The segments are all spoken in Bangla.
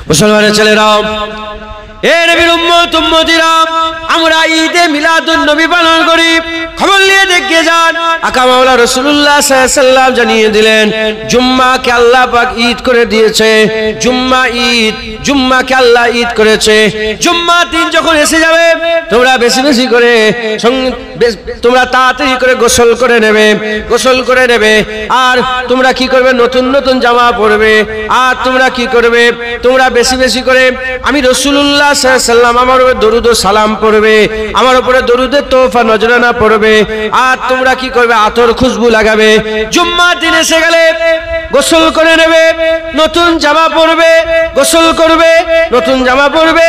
মুসলমানের ছেলেরা, এ নবীর উম্মত উম্মতিরা, আমরা ঈদে মিলাদুন নবী পালন করি। খবর নিয়ে দেখে যান, আকা মাওলা রাসূলুল্লাহ সাল্লাল্লাহু আলাইহি ওয়াসাল্লাম জানিয়ে দিলেন জুম্মাকে আল্লাহ পাক ঈদ করে দিয়েছে। জুম্মা ঈদ, জুম্মাকে আল্লাহ ঈদ করেছে। জুম্মা দিন যখন এসে যাবে, তোমরা বেশি বেশি করে তোমরা তাড়াতাড়ি করে গোসল করে নেবে, গোসল করে নেবে। আর তোমরা কি করবে? নতুন নতুন জামা পরবে। আর তোমরা কি করবে? তোমরা বেশি বেশি করে আমি রাসূলুল্লাহ সাল্লাল্লাহু আলাইহি ওয়াসাল্লাম আমার উপরে দরুদ ও সালাম পড়বে, আমার উপরে দরুদের তোহফা নজরানা পড়বে। আর তোমরা কি করবে? আতর খুশবু লাগাবে। জুম্মার দিন এসে গেলে গোসল করে নেবে, নতুন জামা পরবে, গোসল করবে, নতুন জামা পরবে,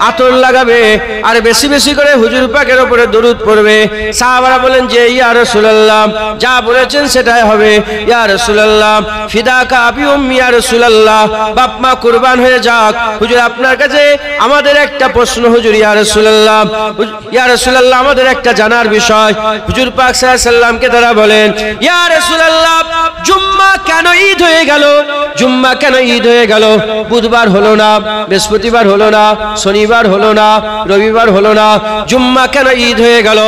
আতর লাগাবে। আর বেশি বেশি করে হুজুর পাকের উপরে দরুদ পড়বে। সাহাবারা বলেন যে ইয়া রাসূলুল্লাহ, যা বলেছেন সেটাই হবে। ইয়া রাসূলুল্লাহ, ফিদাকা আবি উম্মি, ইয়া রাসূলুল্লাহ, বাপ মা কুরবান হয়ে যাক। হুজুর আপনার কাছে আমাদের একটা প্রশ্ন হুজুর। ইয়া রাসূলুল্লাহ, ইয়া রাসূলুল্লাহ, আমাদের একটা জানার বিষয়। হুজুর পাক সাল্লাল্লাহু আলাইহি ওয়াসাল্লামকে তারা বলেন, ইয়া রাসূলুল্লাহ, জুম্মা কেন ঈদ হয়ে গেল? জুম্মা কেন ঈদ হয়ে গেল? বুধবার হলো না, বৃহস্পতিবার হলো না, শনিবার হলো না, রবিবার হলো না, জুম্মা কেন ঈদ হয়ে গেল?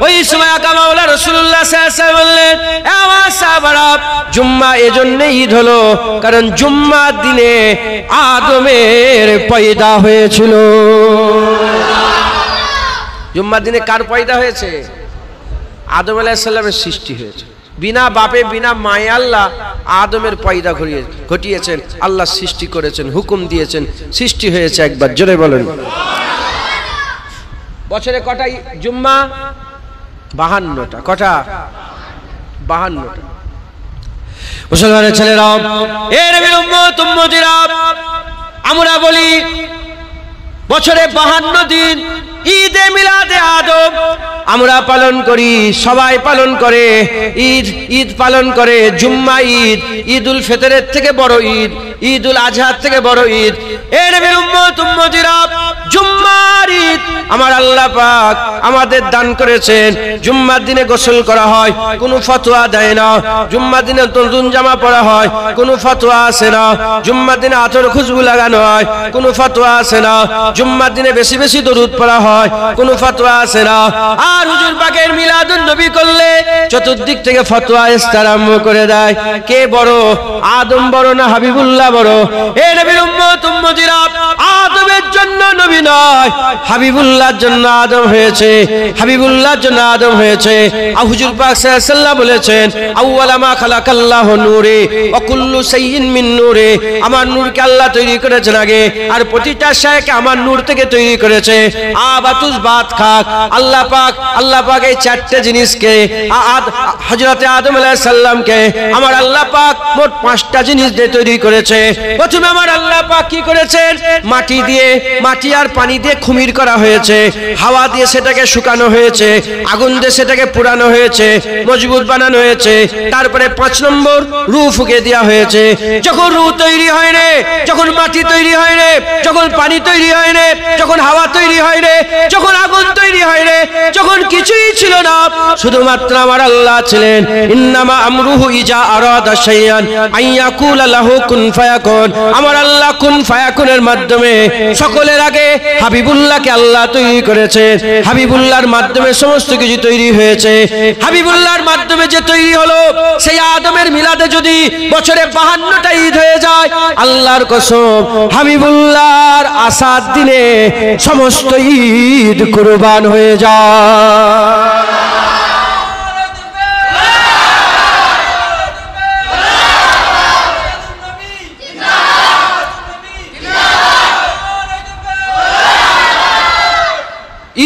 ওই সময় আকা মাওলা রাসূলুল্লাহ সাল্লাল্লাহু আলাইহি ওয়াসাল্লাম বললেন, আমার সাহাবারা, জুম্মা এজন্য ঈদ হলো কারণ জুম্মার দিনে আদমের পয়দা হয়েছিল। জুম্মার দিনে কার পয়দা হয়েছে? আদম আলাইহিস সালামের সৃষ্টি হয়েছে। বিনা বাপে বিনা মায়ে আল্লাহ আদমের পয়দা ঘটিয়েছেন। আল্লাহ সৃষ্টি করেছেন, হুকুম দিয়েছেন, সৃষ্টি হয়েছে একবার। জোরে বলেন। বছরে কটা জুম্মা? 52টা। কটা? 52টা। মুসলমানের ছেলেরা, এ নবীর উম্মত উম্মতিরা, আমরা বলি বছরে 52 দিন ঈদে মিলাদে আদম আমরা পালন করি, সবাই পালন করে। ঈদ পালন করে। জুম্মা ঈদ, ঈদুল ফিতরের থেকে বড় ঈদ, ঈদুল আজহার থেকে বড় ঈদ। এ নবীর উম্মত উম্মতিরা, জুম্মার ঈদ আমার আল্লাহ পাক আমাদের দান করেছেন। জুম্মার দিনে গোসল করা হয়, কোনো ফতোয়া দেয় না। জুম্মার দিনে নতুন জামা পরা হয়, কোনো ফতোয়া আসে না। জুম্মার দিনে আতর খুশবু লাগানো হয়, কোনো ফতোয়া আসে না। জুম্মার দিনে বেশি বেশি দরুদ পড়া হয়, কোনো ফতোয়া আসে না। আর হুজুর পাকের মিলাদুন নবী করলে চতুর্দিক থেকে ফতোয়া আসতে আরম্ভ করে দেয়। কে বড়? আদম বড় না হাবিবুল্লাহ বড়? এ নবীর উম্মত উম্মতিরা, আদমের জন্য নবী নয়, হাবিবুল্লাহর জন্য আদম হয়েছে, হাবিবুল্লাহর জন্য আদম হয়েছে। আর হুজুর পাক সাল্লাল্লাহু আলাইহি ওয়াসাল্লাম বলেছেন, আউয়ালা মা খালাকাল্লাহু নূরে ওয়া কুল্লু শাইইন মিন নূরে। আমার নূরকে আল্লাহ তৈরি করেছেন আগে, আর প্রতিটা শাইকে আমার নূর থেকে তৈরি করেছে। আবাতুস বাত খাক, আল্লাহ পাক এই 4টে জিনিসকে হযরতে আদম আলাইহিস সালামকে আমার আল্লাহ পাক মোট 5টা জিনিস দিয়ে তৈরি করেছে। প্রথমে আমার আল্লাহ পাক কি করেছেন? মাটি আর পানি দিয়ে খুমির করা হয়েছে, হাওয়া দিয়ে সেটাকে শুকানো হয়েছে, আগুন দিয়ে সেটাকে পুরানো হয়েছে, মজবুত বানানো হয়েছে। তারপরে 5 নম্বর রূহ ফুঁকে দেওয়া হয়েছে। যখন রূহ তৈরি হয় রে, যখন মাটি তৈরি হয় রে, যখন পানি তৈরি হয় রে, যখন হাওয়া তৈরি হয় রে, যখন আগুন তৈরি হয় রে, যখন কিছুই ছিল না, শুধুমাত্র আমার আল্লাহ ছিলেন। ইন্নামা আমরুহু ইজা আরাদা শাইআন আইয়াকুলা লাহু কুন ফায়াকুন। আমার আল্লাহ কুন ফায়াকুনের মাধ্যমে সকলের আগে হাবিবুল্লাহকে আল্লাহ তৈরি করেছেন। হাবিবুল্লাহর মাধ্যমে সমস্ত কিছু তৈরি হয়েছে। হাবিবুল্লাহর মাধ্যমে যে তৈরি হলো, সেই আদমের মিলাদে যদি বছরে 52টা ঈদ হয়ে যায়, আল্লাহর কসম হাবিবুল্লাহর আসার দিনে সমস্ত ঈদ কুরবান হয়ে যায়।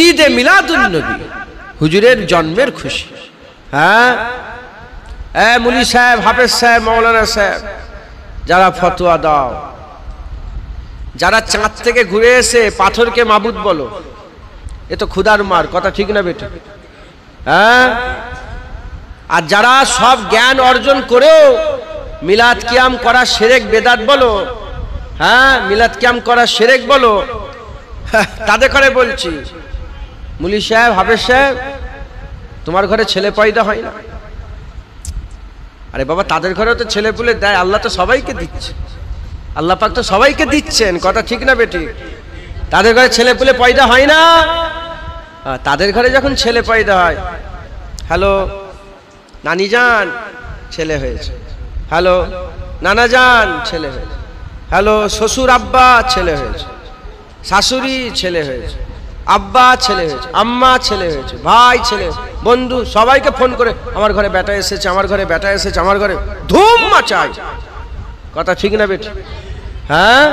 ঈদে মিলাদুন নবী, হুজুরের জন্মের খুশি। হ্যাঁ, মুলি সাহেব, হাফেজ সাহেব, মাওলানা সাহেব, যারা ফতোয়া দাও, যারা চাঁদ থেকে ঘুরে এসে পাথরকে মাবুদ বলো, এ তো খুদার মার কথা, ঠিক না বেটা? হ্যাঁ, আর যারা সব জ্ঞান অর্জন করেও মিলাদ কিয়াম করা শিরক বেদাত বলো, হ্যাঁ, মিলাদ কিয়াম করা শিরক বলো, তাদের করে বলছি, মুলি সাহেব, হাফেজ সাহেব, তোমার ঘরে ছেলে পয়দা হয় না? আরে বাবা, তাদের ঘরেও তো ছেলে পুলে দেয়, আল্লাহ তো সবাইকে দিচ্ছে। আল্লাহ পাক তো সবাইকে দিচ্ছেন, কথা ঠিক না বেঠিক? তাদের ঘরে ছেলে পুলে পয়দা হয় না, তাদের ঘরে যখন ছেলে পয়দা হয়, হ্যালো নানি যান ছেলে হয়েছে, হ্যালো নানা যান ছেলে হয়েছে, হ্যালো শ্বশুর আব্বা ছেলে হয়েছে, শাশুড়ি ছেলে হয়েছে, আব্বা ছেলে হয়েছে, আম্মা ছেলে হয়েছে, ভাই ছেলে, বন্ধু সবাইকে ফোন করে আমার ঘরে বেটা এসেছে, আমার ঘরে বেটা এসেছে, আমার ঘরে ধুম মাচায়, কথা ঠিক না বেটি? হ্যাঁ,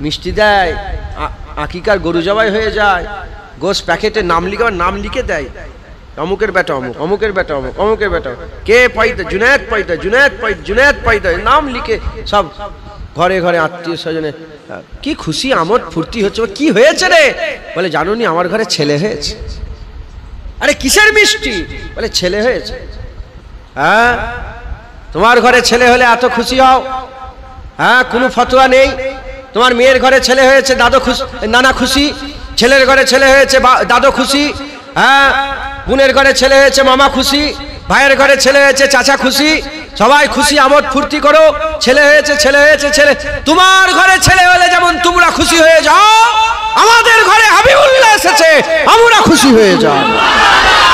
মিষ্টি দেয়, আকিকার গরু জবাই হয়ে যায়, গোশ প্যাকেটে নাম লিখে দেয়, অমুকের বেটা অমুক, অমুকের বেটা অমুক, অমুকের বেটা কে পয়দা, জুনায়েদ পয়দা, জুনায়েদ পয়দা, নাম লিখে সব ঘরে ঘরে আত্মীয় স্বজনে কি খুশি আমোদ ফুর্তি হচ্ছে। কি হয়েছে রে? বলে জানুনি আমার ঘরে ছেলে হয়েছে। আরে কিসের মিষ্টি? বলে ছেলে হয়েছে। হ্যাঁ, তোমার ঘরে ছেলে হলে এত খুশি হও? হ্যাঁ, কোনো ফতোয়া নেই। তোমার মেয়ের ঘরে ছেলে হয়েছে দাদু খুশি, নানা খুশি, ছেলের ঘরে ছেলে হয়েছে দাদু খুশি, হ্যাঁ বোনের ঘরে ছেলে হয়েছে মামা খুশি, ভাইয়ের ঘরে ছেলে হয়েছে চাচা খুশি, সবাই খুশি আমোদ ফুর্তি করো, ছেলে হয়েছে ছেলে হয়েছে ছেলে। তোমার ঘরে ছেলে হলে যেমন তোমরা খুশি হয়ে যাও, আমাদের ঘরে হাবিবুল্লাহ এসেছে আমরা খুশি হয়ে যাও।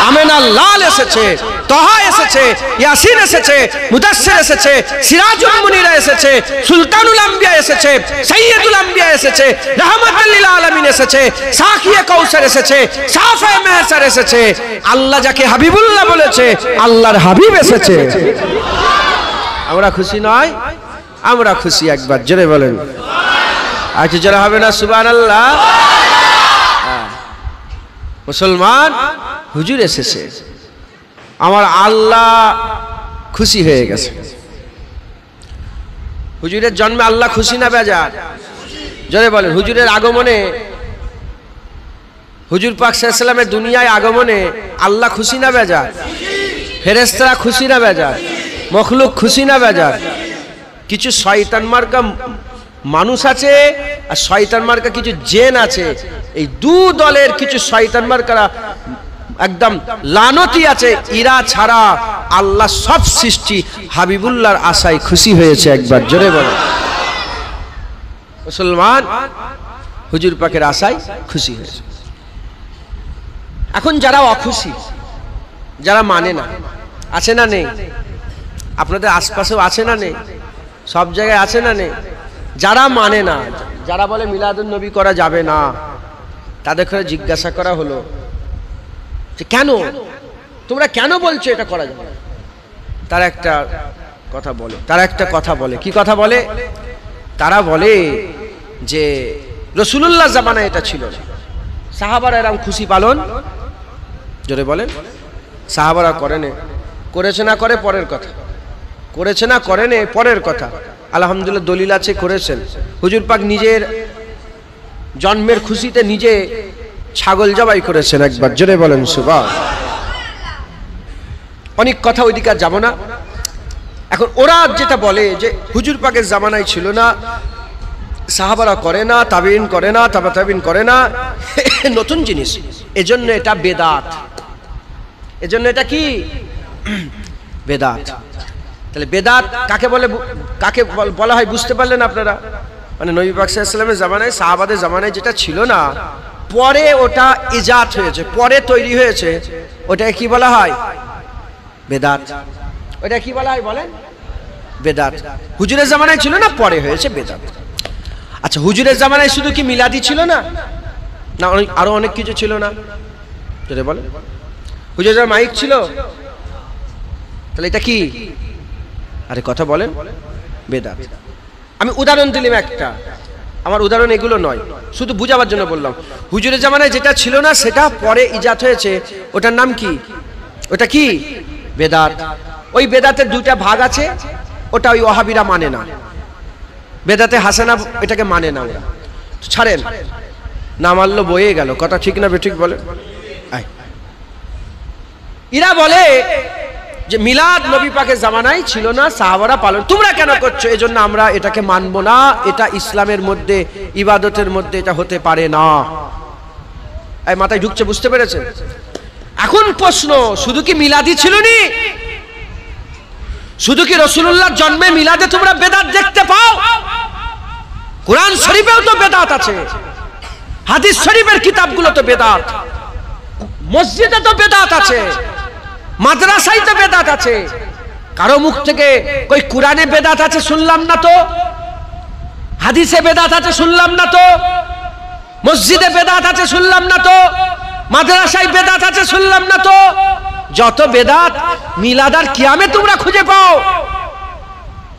আমেনা লাল এসেছে, তহা এসেছে, ইয়াসিন এসেছে, মুদাসসির এসেছে, সিরাজুল মুনিরা এসেছে, সুলতানুল আম্বিয়া এসেছে, সাইয়্যিদুল আম্বিয়া এসেছে, রাহমাতুল লিল আলামিন এসেছে, সাকিয়ে কাউসার এসেছে, সাফে মেহসার এসেছে। আল্লাহ যাকে হাবিবুল্লাহ বলেছে আল্লাহর হাবিব এসেছে। আমরা খুশি নয়? আমরা খুশি, একবার জোরে বলেন। আচ্ছা যারা হবে না সুবহানাল্লাহ। মুসলমান, হুজুর এসেছে, আমার আল্লাহ খুশি হয়ে গেছে। হুজুরের জন্মে আল্লাহ খুশি না বেজার? জোরে বলেন। হুজুরের আগমনে, হুজুর পাক সাল্লাল্লাহু আলাইহি ওয়াসাল্লামের দুনিয়ায় আগমনে আল্লাহ খুশি না বেজার? ফেরেশতারা খুশি না বেজার? মখলুক খুশি না বেজার? কিছু শয়তান মার্কা মানুষ আছে আর শয়তান মার্কা কিছু জিন আছে। এই দু দলের কিছু শয়তান মার্কারা একদম লানতি আছে। ইরা ছাড়া আল্লাহ সব সৃষ্টি হাবিবুল্লাহর আশায় খুশি হয়েছে, একবার জোরে বলো। মুসলমান হুজুর পাকের আশায় খুশি হয়েছে। এখন যারা অখুশি, যারা মানে না, আছে না নেই? আপনাদের আশপাশেও আছে না নেই? সব জায়গায় আছে না নেই? যারা মানে না, যারা বলে মিলাদুন নবী করা যাবে না, তাদের ঘরে জিজ্ঞাসা করা হলো যে কেন তোমরা কেন বলছো এটা করা যাবে না? তারা একটা কথা বলে, কি কথা বলে? তারা বলে যে রাসূলুল্লাহ জামানায় এটা ছিল না, সাহাবারা এরকম খুশি পালন, জোরে বলেন, সাহাবারা করেছে না করে পরের কথা, করেছে না করেন পরের কথা। আলহামদুলিল্লাহ দলিল আছে করেছেন। হুজুর পাক নিজের জন্মের খুশিতে নিজে ছাগল জবাই করেছেন, একবার জোরে বলেন সুবহান। অনেক কথা ওইদিকে আর যাব না। এখন ওরা যেটা বলে যে হুজুর পাকের জামানায় ছিল না, সাহাবারা করে না, তাবিঈন করে না, তাবিঈন করে না, নতুন জিনিস, এজন্য এটা বেদাত, এজন্য এটা কি বেদাত। তাহলে বেদাত কাকে বলে, কাকে বলা হয় বুঝতে পারলেন আপনারা? মানে নবী পাক সাল্লাল্লাহু আলাইহি ওয়াসাল্লামের জামানায়, সাহাবাদের জামানায় যেটা ছিল না, পরে ওটা ইজাত হয়েছে, পরে তৈরি হয়েছে, ওটাকে কি বলা হয়? বেদাত। ওটা কি বলা হয় বলেন? বেদাত। হুজুরের জামানায় ছিল না, পরে হয়েছে বেদাত। আচ্ছা, হুজুরের জামানায় শুধু কি মিলাদি ছিল না? না, আরো অনেক কিছু ছিল না? যদি বলেন, হুজুরের মাইক ছিল, তাহলে এটা কি? আরে কথা বলেন, বেদাত। আমি উদাহরণ দিলাম একটা, আমার উদাহরণ এগুলো নয়, শুধু বুঝাবার জন্য বললাম। হুজুরের জামানায় যেটা ছিল না সেটা পরে ইজাত হয়েছে, ওটার নাম কি? ওটা কি? বেদাত। ওই বেদাতের দুইটা ভাগ আছে, ওটা ওই ওয়াহাবিরা মানে না, বেদাতে হাসানা এটাকে মানে না, ওরা ছাড়েন না, মানলো বয়ে গেল, কথা ঠিক না বেঠিক বলে? এরা বলে যে মিলাদ নবী পাকের জামানায় ছিল না, সাহাবারা পালন, তোমরা কেন করছো? এজন্য আমরা এটাকে মানবো না, এটা ইসলামের মধ্যে, ইবাদতের মধ্যে এটা হতে পারে না। এই মাথায় ঢুকছে, বুঝতে পেরেছেন? এখন প্রশ্ন, শুধু কি মিলাদি ছিল নি? শুধু কি রাসূলুল্লাহর জন্মে মিলাদে তোমরা বেদাত দেখতে পাও? কোরআন শরীফেও তো বেদাত আছে, হাদিস শরীফের কিতাবগুলো তো বেদাত, মসজিদে তো বেদাত আছে, মাদ্রাসায় তো বেদাত আছে। কারো মুখ থেকে কই কোরআনে বেদাত আছে শুনলাম না তো, হাদিসে বেদাত আছে শুনলাম না তো, মসজিদে বেদাত আছে শুনলাম না তো, মাদ্রাসায় বেদাত আছে শুনলাম না তো। যত বেদাত মিলাদ আর কিয়ামে তোমরা খুঁজে পাও,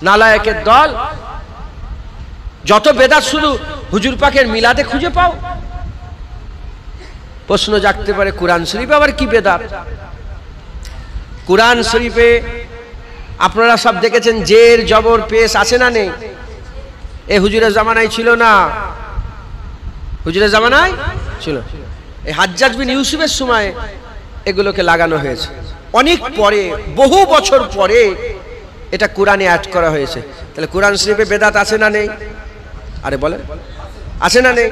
নালায়েকের দল। যত বেদাত শুধু হুজুর পাকের মিলাদে খুঁজে পাও। প্রশ্ন জাগতে পারে কোরআন শরীফে আবার কি বেদাত? কোরআন শরীফে আপনারা সব দেখেছেন জের জবর পেশ আছে না নেই? এ হুজুরের জামানায় ছিল না, হুজুরের জামানায় ছিল। এই হাজ্জাজ বিন ইউসুফের সময় এগুলোকে লাগানো হয়েছে, অনেক পরে, বহু বছর পরে এটা কোরআনে অ্যাড করা হয়েছে। তাহলে কোরআন শরীফে বেদাত আছে না নেই? আরে বলেন, আছে না নেই?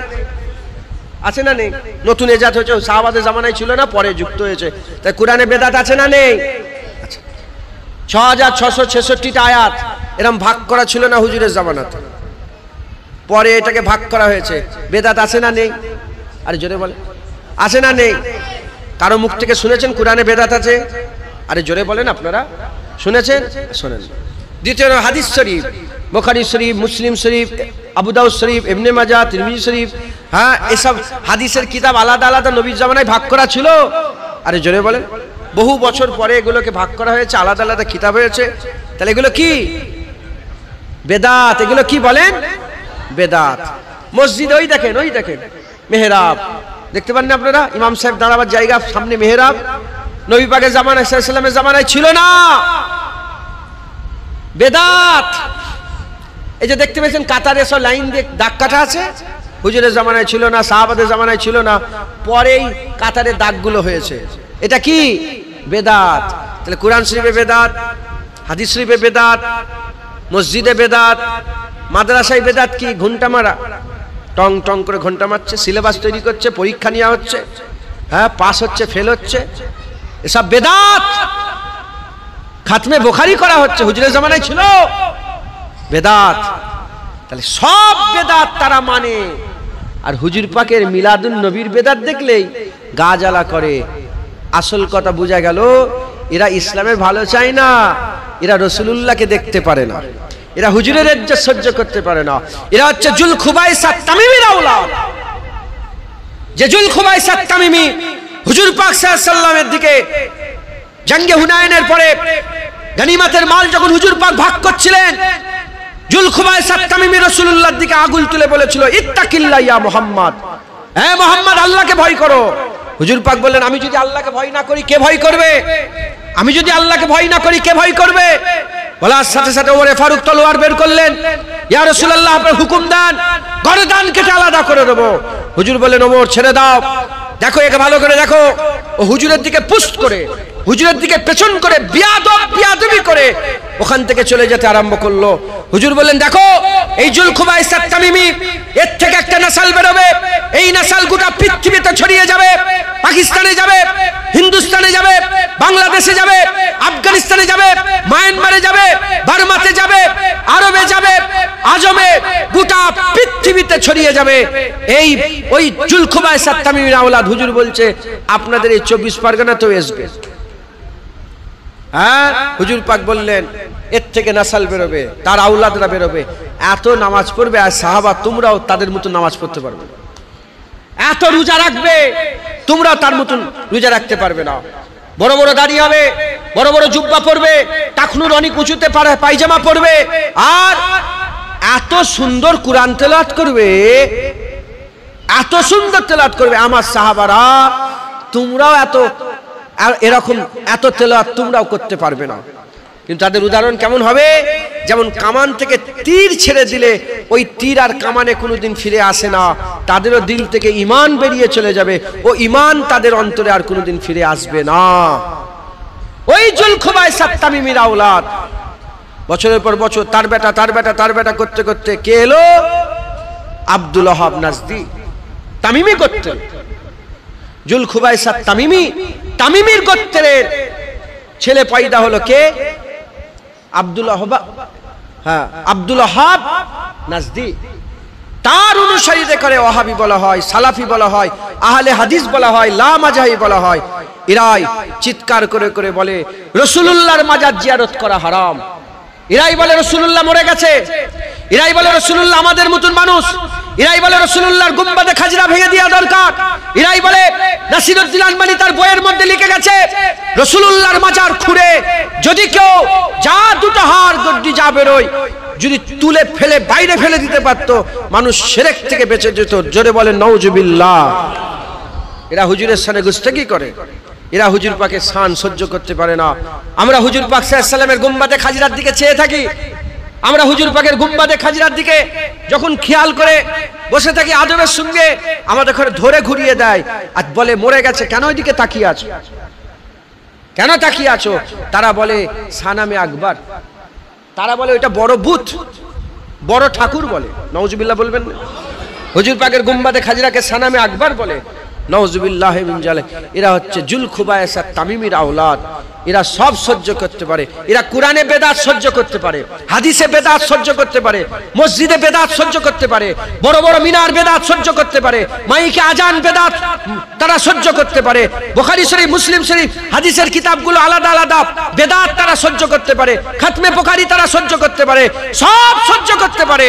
আছে না নেই? নতুন এজাত হয়েছে, সাহাবাদের জামানায় ছিল না, পরে যুক্ত হয়েছে। তাই কোরআনে বেদাত আছে না নেই? 6666টা আয়াত এরকম ভাগ করা ছিল না হুজুরের জামানাতে, পরে এটাকে ভাগ করা হয়েছে। বেদাত আছে না নেই? আরে জোরে বলে, আছে না নেই? কারো মুখ থেকে শুনেছেন কোরআনে বেদাত আছে? আরে জোরে বলেন, আপনারা শুনেছেন? শোনেন। দ্বিতীয় হাদিস শরীফ, বুখারী শরীফ, মুসলিম শরীফ, আবু দাউদ শরীফ, ইবনে মাজাহ, তিরমিজি শরীফ, হ্যাঁ, এসব হাদিসের কিতাব আলাদা আলাদা নবীর জামানায় ভাগ করা ছিল। আরে জোরে বলেন, বহু বছর পরে এগুলোকে ভাগ করা হয়েছে, আলাদা আলাদা কিতাব হয়েছে। তাহলে এগুলো কি? বেদাত। এগুলো কি বলেন? বেদাত। মসজিদ ওই দেখেন, ওই দেখেন মেহরাব, দেখতে পান না আপনারা? ইমাম সাহেব দাঁড়াবার জায়গা, সামনে মেহরাব। নবী পাকের জামানায়, সাল্লাল্লাহু আলাইহি ওয়াসাল্লামের জামানায় ছিল না। বেদাত। এই যে দেখতে পেয়েছেন কাতারে সব লাইন দিয়ে দাগ কাটা আছে, হুজুরের জামানায় ছিল না, সাহাবাদের জামানায় ছিল না, পরেই কাতারে দাগগুলো হয়েছে। এটা কি? বেদাত। তাহলে কোরআন শরীফে বেদাত, হাদিস শরীফে বেদাত, মসজিদে বেদাত, মাদ্রাসায় বেদাত কি? ঘন্টা মারা, টং টং করে ঘন্টা মারছে, সিলেবাস তৈরি করছে, পরীক্ষা নেওয়া হচ্ছে, হ্যাঁ, পাস হচ্ছে, ফেল হচ্ছে, এসব বেদাত। খাতমে বুখারী করা হচ্ছে, হুজুরের জামানায় ছিল বেদাত। তাহলে সব বেদাত তারা মানে। আর হুজুর পাকের মিলাদুন নবীর বেদাত দেখলেই গা জ্বালা করে। আসল কথা বোঝা গেল, এরা ইসলামের ভালো চায় না, এরা রাসূলুল্লাহকে দেখতে পারে না, এরা হুজুরের ইজ্জত সহ্য করতে পারে না। এরা হচ্ছে জুল খুবাইসা তামিমির আওলাদ। যে জুল খুবাইসা তামিমি হুজুর পাক সাল্লাল্লাহু আলাইহি ওয়াসাল্লামের দিকে জঙ্গে হুনাইনের পরে গনিমতের মাল যখন হুজুর পাক ভাগ করছিলেন, জুল খুবাইসা তামিমি রাসূলুল্লাহর দিকে আগুল তুলে বলেছিল, ইত্তাকিল্লাহ ইয়া মুহাম্মদ, হে মুহাম্মদ, আল্লাহকে ভয় করো। হুজুর পাক বললেন, আমি যদি আল্লাহকে ভয় না করি কে ভয় করবে? আমি যদি আল্লাহকে ভয় না করি কে ভয় করবে? বলার সাথে সাথে ওমর ফারুক তলোয়ার বের করলেন, ইয়া রাসূলুল্লাহ, আপনি হুকুম দেন, গর্দান কেটে আলাদা করে দেব। হুজুর বললেন, ওমর ছেড়ে দাও, দেখো একে ভালো করে দেখো। ও হুজুরের দিকে পুস্ট করে, হুজুরের দিকে পেছন করে, বিয়াদবি করে ওখান থেকে চলে যেতে আরম্ভ করলো। হুজুর বললেন, দেখো এই জুল খুবাইসা তামিমি, এর থেকে একটা নাসাল বেরোবে, এই নাসাল গোটা পৃথিবীতে ছড়িয়ে যাবে, পাকিস্তানে যাবে, হিন্দুস্তানে যাবে, বাংলাদেশে যাবে, আফগানিস্তানে যাবে, মায়ানমারে যাবে, বার্মাতে যাবে, আরবে যাবে, আজমে, গোটা পৃথিবীতে ছড়িয়ে যাবে। এই ওই জুল খুবাইসা তামিমির আওলাদ। হুজুর বলছে, আপনাদের এই 24 পরগনাতেও আসবে। হ্যাঁ, হুজুর পাক বললেন, এর থেকে নাসাল বেরোবে, তার আওলাদরা বেরোবে, এত নামাজ পড়বে, আর সাহাবা তোমরাও তাদের মতো নামাজ পড়তে পারবে না, এত রোজা রাখবে, তোমরাও তার মতন রোজা রাখতে পারবে না। বড় বড় দাড়ি হবে, বড় বড় জুব্বা পরবে, টাকনুর অনেক উঁচুতে পায়জামা পরবে, আর এত সুন্দর কোরআন তেলাওয়াত করবে, এত সুন্দর তেলাওয়াত করবে। আমার সাহাবারা, তোমরাও এরকম এত তেলাওয়াত তোমরাও করতে পারবে না। কিন্তু তাদের উদাহরণ কেমন হবে? যেমন কামান থেকে তীর ছেড়ে দিলে ওই তীর আর কামানে কোনোদিন ফিরে আসে না, তাদেরও দিল থেকে ঈমান বেরিয়ে চলে যাবে, ও ঈমান তাদের অন্তরে আর কোনোদিন ফিরে আসবে না। ওই জুল খুবাইসা তামিমির আওলাদ বছরের পর বছর তার বেটা তার বেটা তার বেটা করতে করতে কে এলো? আব্দুল ওয়াহাব নাজদি, তামিমি গোত্রের জুল খুবাইসা তামিমি, তামিমির গোত্রের ছেলে পয়দা হলো কে? আব্দুল ওয়াহাব, হ্যাঁ, আব্দুল ওয়াহাব নাজদি। তার অনুসারীদের করে ওয়াহাবি বলা হয়, সালাফি বলা হয়, আহলে হাদিস বলা হয়, লা মাযহাবি বলা হয়। এরাই চিৎকার করে করে বলে রাসূলুল্লাহর মাজার জিয়ারত করা হারাম। এরাই বলে রাসূলুল্লাহ মরে গেছে। এরাই বলে রাসূলুল্লাহ আমাদের মতন মানুষ। এরাই বলে রাসূলুল্লাহর গুম্বাদে খাজরা ভেঙে দেওয়া দরকার। এরাই বলে নাসিরউদ্দিন আলবানী তার বইয়ের মধ্যে লিখে গেছে রাসূলুল্লাহর মাজার খুঁড়ে যদি কেউ যা দুটো হাড় গড্ডি যা বেরোয় যদি তুলে ফেলে বাইরে ফেলে দিতে পারতো, মানুষ শিরক থেকে বেঁচে যেত। জোরে বলে নাউজুবিল্লাহ। এরা হুজুরের সামনে গুস্তাখি করে, এরা হুজুর পাকের শান সহ্য করতে পারে না। আমরা হুজুর পাক সাল্লাল্লাহু আলাইহি ওয়াসাল্লামের গুম্বাদে খাজরার দিকে চেয়ে থাকি। আমরা হুজুর পাকের গুম্বাদে খাজরার দিকে যখন খেয়াল করে বসে থাকি আদবের সঙ্গে, আমাদের ঘরে ধরে ঘুরিয়ে দেয় আর বলে মরে গেছে, কেন ওইদিকে তাকিয়ে আছো, কেন তাকিয়ে আছো? তারা বলে সানামে আকবর, তারা বলে ওইটা বড় বুত, বড় ঠাকুর বলে। নাউজুবিল্লাহ বলবেন না? হুজুর পাকের গুম্বাদে খাজরাকে সানামে আকবর বলে। নাউজুবিল্লাহ মিন জালিক। এরা হচ্ছে জুল খুবায়েসা তামিমির আওলাদ। এরা সব সহ্য করতে পারে। এরা কোরআনে বেদাত সহ্য করতে পারে, হাদিসে বেদাত সহ্য করতে পারে, মসজিদে বেদাত সহ্য করতে পারে, বড় বড় মিনার বেদাত সহ্য করতে পারে, মাইকে আজান বেদাত তারা সহ্য করতে পারে, বুখারী শরীফ, মুসলিম শরীফ, হাদিসের কিতাবগুলো আলাদা আলাদা বেদাত তারা সহ্য করতে পারে, খাতমে বুখারী তারা সহ্য করতে পারে, সব সহ্য করতে পারে।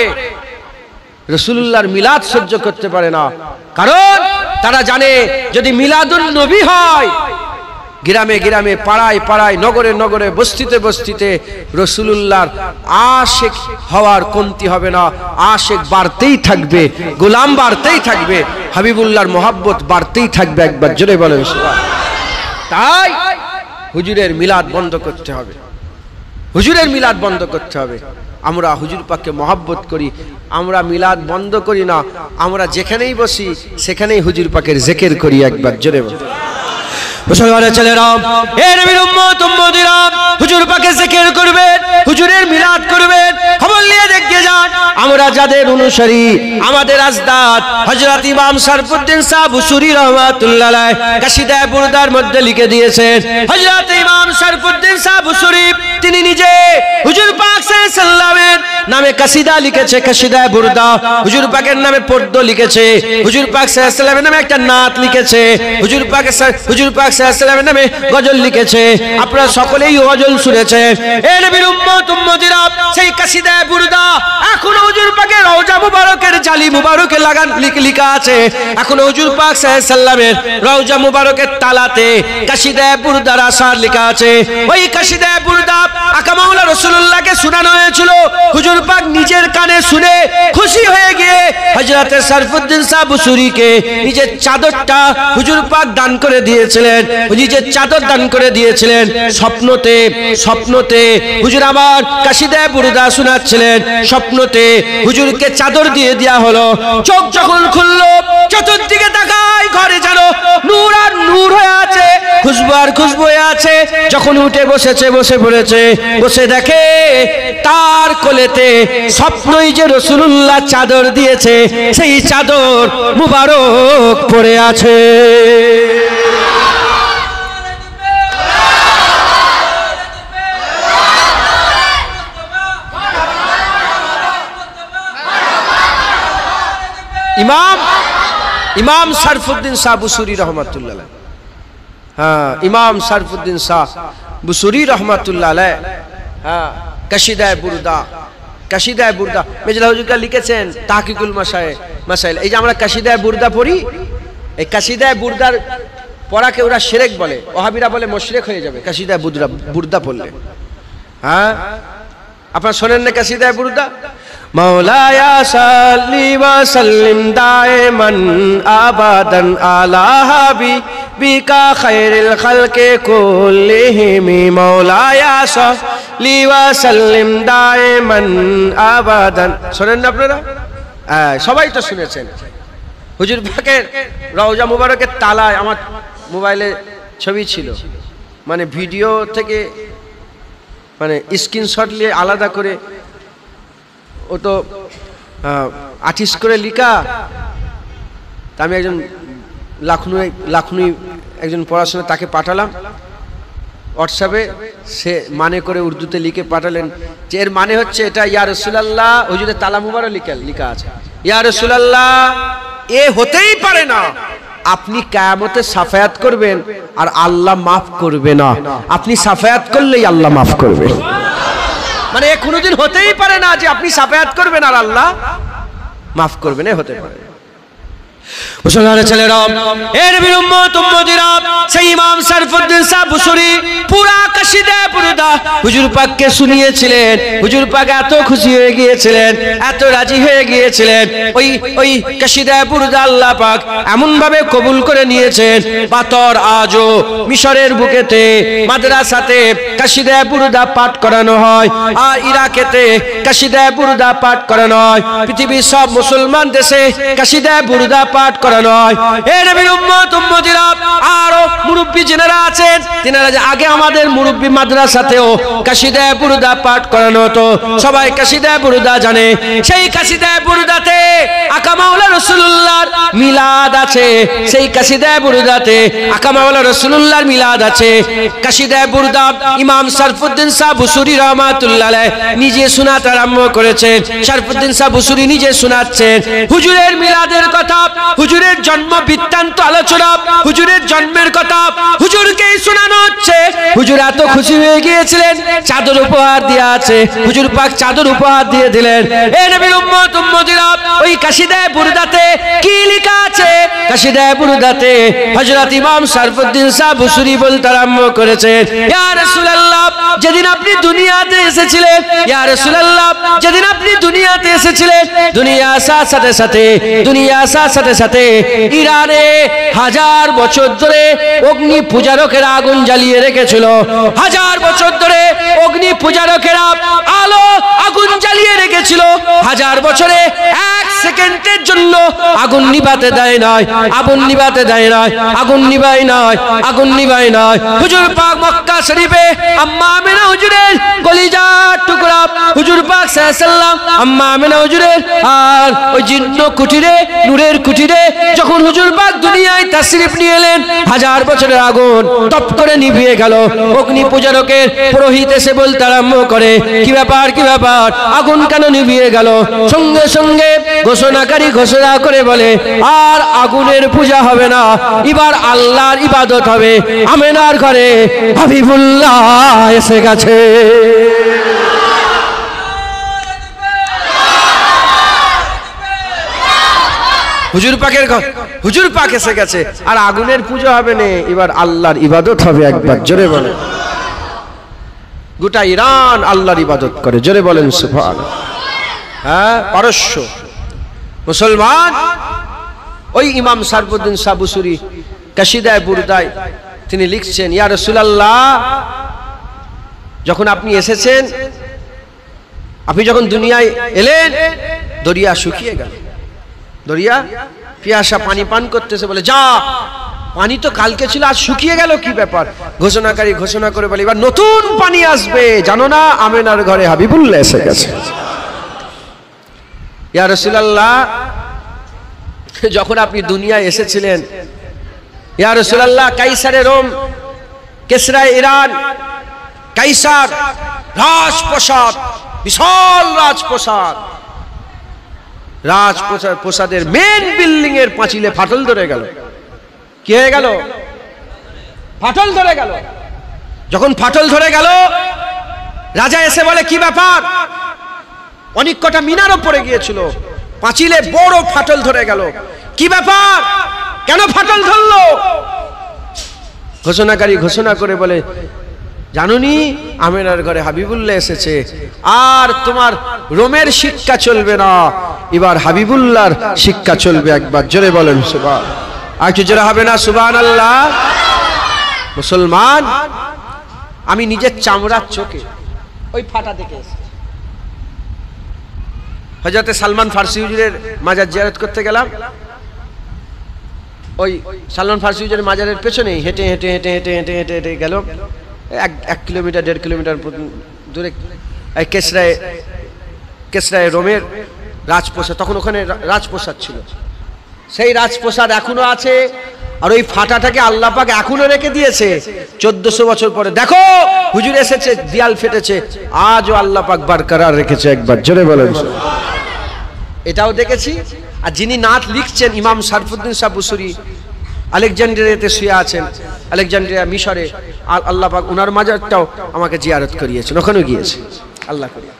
রাসূলুল্লাহর মিলাদ সহ্য করতে পারে না, কারণ তারা জানে যদি মিলাদুন নবী হয়, গ্রামে গ্রামে, পাড়ায় পাড়ায়, নগরে নগরে, বস্তিতে বস্তিতে রাসূলুল্লাহর আশিক হওয়ার কমতি হবে না। আশিক বাড়তেই থাকবে, গোলাম বাড়তেই থাকবে, হাবিবুল্লাহর মহব্বত বাড়তেই থাকবে। একবার জোরে বলেন সুবহানাল্লাহ। তাই হুজুরের মিলাদ বন্ধ করতে হবে, হুজুরের মিলাদ বন্ধ করতে হবে। আমরা হুজুর পাককে মহব্বত করি, আমরা মিলাদ বন্ধ করি না। আমরা যেখানেই বসি সেখানেই হুজুর পাকের জিকির করি। একবার জোরে বলেন মুসলমানের ছেলেরা, এ নবীর উম্মত উম্মতিরা, হুজুর পাকের জিকির করবেন, হুজুরের মিলাদ করবেন। খবর নিয়ে দেখে যান আমরা যাদের অনুসারী, আমাদের আজদাদ হযরত ইমাম শরফুদ্দীন সাহেব বুসুরি রাহমাতুল্লাহ আলাইহি কাসিদায়ে বুরদার মধ্যে লিখে দিয়েছেন। হযরত ইমাম শরফুদ্দীন সাহেব বুসুরি তিনি নিজে হুজুর পাক সাল্লাল্লাহু আলাইহি সাল্লামের নামে কাসিদা লিখেছে, কাসিদায়ে বুরদা। হুজুর পাকের নামে পদ্য লিখেছে, হুজুর পাক সাল্লাল্লাহু আলাইহি সাল্লামের নামে একটা নাত লিখেছে, হুজুর পাক সাল্লাল্লাহু আলাইহি সাল্লামের নামে গজল লিখেছে। আপনারা সকলেই গজল শুনেছেন। এ নবীর উম্মত উম্মতিরা, সেই কাসিদায়ে বুরদা এখনো হুজুর পাকের রওজা মুবারকের জালি মুবারকে লাগান লেখা আছে। এখনো হুজুর পাক সাল্লাল্লাহু আলাইহি সাল্লামের রওজা মুবারকের তালাতে কাসিদায়ে বুরদার আসার লেখা আছে। ওই কাসিদায়ে বুরদা আকা মাওলা রাসূলুল্লাহকে শোনানো হয়েছিল। হুজুর পাক নিজের কানে শুনে খুশি হয়ে গিয়ে হযরত শরফুদ্দীন সাহেব বুসুরিকে নিজের চাদরটা হুজুর পাক দান করে দিয়েছিলেন, নিজের চাদর দান করে দিয়েছিলেন। স্বপ্নতে স্বপ্নতে হুজুর আবার কাসিদায়ে বুরদা শোনাচ্ছিলেন, স্বপ্নতে হুজুরকে চাদর দিয়ে দেয়া হলো। চোখ যখন খুললো, চতুর্দিকে তাকায়, ঘরে যেন নূর আর নূর হয়ে আছে, খুশবু আর খুশবু হয়ে আছে। যখন উঠে বসেছে, বসে পড়েছে, বসে দেখে তার কোলেতে স্বপ্নই যে রাসূলুল্লাহ চাদর দিয়েছে, সেই চাদর মুবারক পড়ে আছে। ইমাম শরফুদ্দীন শাহ বুসুরি রহমাতুল্লাহ আলাইহি, হ্যাঁ ইমাম শরফুদ্দীন শাহ বুসুরি রহমাতুল্লাহ আলাইহি, হ্যাঁ কাসিদায়ে বুরদা, কাসিদায়ে বুরদা মেজলা হুজুরকে লিখেছেন তাহকিকুল মাসাইল। এই যে আমরা কাসিদায়ে বুরদা পড়ি, এই কাসিদায়ে বুরদার পড়াকে ওরা শিরক বলে, ওহাবিরা বলে মুশরিক হয়ে যাবে কাসিদায়ে বুরদা পড়লে। হ্যাঁ আপনারা শোনেন না কাসিদায়ে বুরদা? মাওলায়া সাল্লি ওয়া সাল্লিম দাইমান আবাদান আলা হাবিবিকা খায়রুল খালকি কুল্লিহিম। মাওলায়া সাল্লি ওয়া সাল্লিম দাইমান আবাদান। শোনেন না আপনারা? সবাই তো শুনেছেন। হুজুর পাকের রওজা মুবারকের তালায় আমার মোবাইলে ছবি ছিল, মানে ভিডিও থেকে মানে স্ক্রিনশট নিয়ে আলাদা করে, ও তো আর্টিস্ট করে লিখা। তা আমি একজন লাখনৌ একজন পড়াশোনা তাকে পাঠালাম হোয়াটসঅ্যাপে, সে মানে করে উর্দুতে লিখে পাঠালেন যে এর মানে হচ্ছে এটা ইয়া রাসূলুল্লাহ হুজুরের তালা মুবারক লেখা আছে। ইয়া রাসূলুল্লাহ এ হতেই পারে না, আপনি কিয়ামতে সাফায়াত করবেন আর আল্লাহ মাফ করবে না, আপনি সাফায়াত করলেই আল্লাহ মাফ করবে। মানে এ কোনোদিন হতেই পারে না যে আপনি সাফায়াত করবেন আর আল্লাহ মাফ করবেন, এ হতে পারে। মুসলমানের ছেলেরা, এর নবীর উম্মত উম্মতিরা, সেই ইমাম শরফুদ্দীন সাহেব বুসরি পুরা কাসিদা বুরদা হুজুর পাককে শুনিয়েছিলেন। হুজুর পাক এত খুশি হয়ে গিয়েছিলেন, এত রাজি হয়ে গিয়েছিলেন, ওই কাসিদা বুরদা আল্লাহ পাক এমন ভাবে কবুল করে নিয়েছেন। পাথর আজও মিশরের বুকেতে মাদ্রাসাতে কাসিদা বুরদা পাঠ করানো হয়, আর ইরাকেতে কাসিদা বুরদা পাঠ করানো হয়, পৃথিবীর সব মুসলমান দেশে কাসিদা বুরদা পাঠ করানো হয়। এ নবীর উম্মত উম্মতিরা, আরো মুরব্বি যারা আছেন তিনারা যে আগে আমাদের মুরব্বি মাদ্রাসাতেও কাসিদা বুরদা পাঠ করানো হতো, সবাই কাসিদা বুরদা জানে। সেই কাসিদা বুরদাতে আকা মাওলা রাসূলুল্লাহর মিলাদ আছে, সেই কাসিদা বুরদাতে আকা মাওলা রাসূলুল্লাহর মিলাদ আছে। কাসিদা বুরদা ইমাম শরফুদ্দীন সাহেব বুসরি রাহমাতুল্লাহ আলাইহি নিজে শোনাতে আরম্ভ করেছেন। শরফুদ্দীন সাহেব বুসরি নিজে শোনাচ্ছেন হুজুরের মিলাদের কথা, হুজুরের জন্ম বৃত্তান্ত আলোচনা, হুজুরের জন্মের কথা হুজুরকেই শোনানো হচ্ছে। হুজুর এত খুশি হয়ে গিয়েছিলেন, চাদর উপহার দিয়ে আছে, হুজুর পাক চাদর উপহার দিয়ে দিলেন। এ নবীর উম্মত উম্মতিরা, ওই কাসিদা বুরদাতে কি লেখা আছে? কাসিদা বুরদাতে হযরত ইমাম শরফুদ্দীন সাহেব বুসরি বলতে আরম্ভ করেছেন, ইয়া রাসূলুল্লাহ যেদিন আপনি দুনিয়াতে এসেছিলেন, ইয়া রাসূলুল্লাহ যেদিন আপনি দুনিয়াতে এসেছিলেন, দুনিয়া আসার সাথে সাথে সাথে সাথে ইরানে 1000 বছর ধরে অগ্নি পূজারকেরা আগুন জ্বালিয়ে রেখেছিল। 1000 বছর ধরে অগ্নি পূজারকেরা আলো আগুন জ্বালিয়ে রেখেছিল। 1000 বছরে 1 সেকেন্ডের জন্য আগুন নিভাতে দেয় নাই, আগুন নিভাতে দেয় নাই, আগুন নিভায় নাই, আগুন নিভায় নাই। হুজুর পাক মক্কা শরীফে আম্মা আমিনা হুজুরের কলিজার টুকরা হুজুর পাক সাল্লাল্লাহু আলাইহি সাল্লাম আম্মা আমিনা হুজুরের আর ওই জিন্ন কুটিরে নূরের কুটিরে যখন হুজুর পাক দুনিয়ায় তাশরিফ নিয়ে এলেন, 1000 বছরের আগুন টপ করে নিভিয়ে গেল। অগ্নি পূজারকের পুরোহিত এসে বলতে আরম্ভ করে, কি ব্যাপার কি ব্যাপার, আগুন কেন নিভিয়ে গেল? সঙ্গে সঙ্গে ঘোষণাকারী ঘোষণা করে বলে, আর আগুনের পূজা হবে না, এবার আল্লাহর ইবাদত হবে। আমেনার ঘরে হাবিবুল্লাহ এসে গেছে। হুজুর পাকের ঘর, হুজুর পাক এসে গেছে, আর আগুনের পূজা হবে না, এবার আল্লাহর ইবাদত হবে। একবার জোরে বলেন। গোটা ইরান আল্লাহর ইবাদত করে, জোরে বলেন সুবহানাল্লাহ। হ্যাঁ, পারস্য মুসলমান ওই ইমাম শরফুদ্দীন সাহেব বুসরি কাসিদা বুরদায় তিনি লিখছেন, ইয়া রাসূলুল্লাহ যখন আপনি এসেছেন, আপনি যখন দুনিয়ায় এলেন, দরিয়া শুকিয়ে গেল। দরিয়া পিয়াসা পানি পান করতেছে, বলে যা, পানি তো কালকে ছিল আজ শুকিয়ে গেল, কি ব্যাপার? ঘোষণাকারী ঘোষণা করে বলে, এবার নতুন পানি আসবে, জানো না আমেনার ঘরে হাবিবুল্লাহ এসে গেছে। ইয়া রাসূলুল্লাহ যখন আপনি দুনিয়ায় এসেছিলেন, ইয়া রাসূলুল্লাহ কাইসারে রোম, কেসরা ইরান, কাইসার রাজপ্রাসাদ, বিশাল রাজপ্রাসাদ, রাজপ্রাসাদের মেন বিল্ডিং এর পাঁচিলে ফাটল ধরে গেল। কি হয়ে গেল? ফাটল ধরে গেল। যখন ফাটল ধরে গেল, রাজা এসে বলে, কি ব্যাপার? অনেক কটা মিনারও পড়ে গিয়েছিল, পাঁচিলে বড় ফাটল ধরে গেল, কি ব্যাপার, কেন ফাটল ধরলো? ঘোষণাকারী ঘোষণা করে বলে, জানুনি আমেনার ঘরে হাবিবুল্লাহ এসেছে, আর তোমার রোমের শিক্ষা চলবে না, এবার হাবিবুল্লাহর শিক্ষা চলবে। একবার জোরে বলেন সুবহানাল্লাহ। আর কি জোরে হবে না সুবহানাল্লাহ? মুসলমান, আমি নিজের চামড়ার চোখে ওই ফাটা দেখে এসেছি। হযরত সালমান ফারসি হুজুরের মাজার জিয়ারত করতে গেলাম, ওই সালমান ফারসি হুজুরের মাজারের পেছনে হেঁটে হেঁটে হেঁটে হেঁটে হেঁটে হেঁটে হেঁটে গেল 1 কিলোমিটার 1.5 কিলোমিটার দূরে কেসরায় রোমের রাজপ্রাসাদ। তখন ওখানে রাজপ্রাসাদ ছিল, সেই রাজপ্রাসাদ এখনো আছে, আর ওই ফাটাটাকে আল্লাহ পাক এখনো রেখে দিয়েছে 1400 বছর পরে। দেখো হুজুর এসেছে, দেয়াল ফেটেছে, আজও আল্লাহ পাক বরকরার রেখেছে। একবার জোরে বলেন। এটাও দেখেছি। আর যিনি নাত লিখছেন ইমাম শরফুদ্দিন শাহ বুসুরি, আলেকজান্ড্রিয়াতে শুয়ে আছেন, আলেকজান্ড্রিয়া মিশরে। আল্লাহ পাক ওনার মাজারটাও আমাকে জিয়ারত করিয়েছেন, ওখানেও গিয়েছে। আল্লাহ করিয়া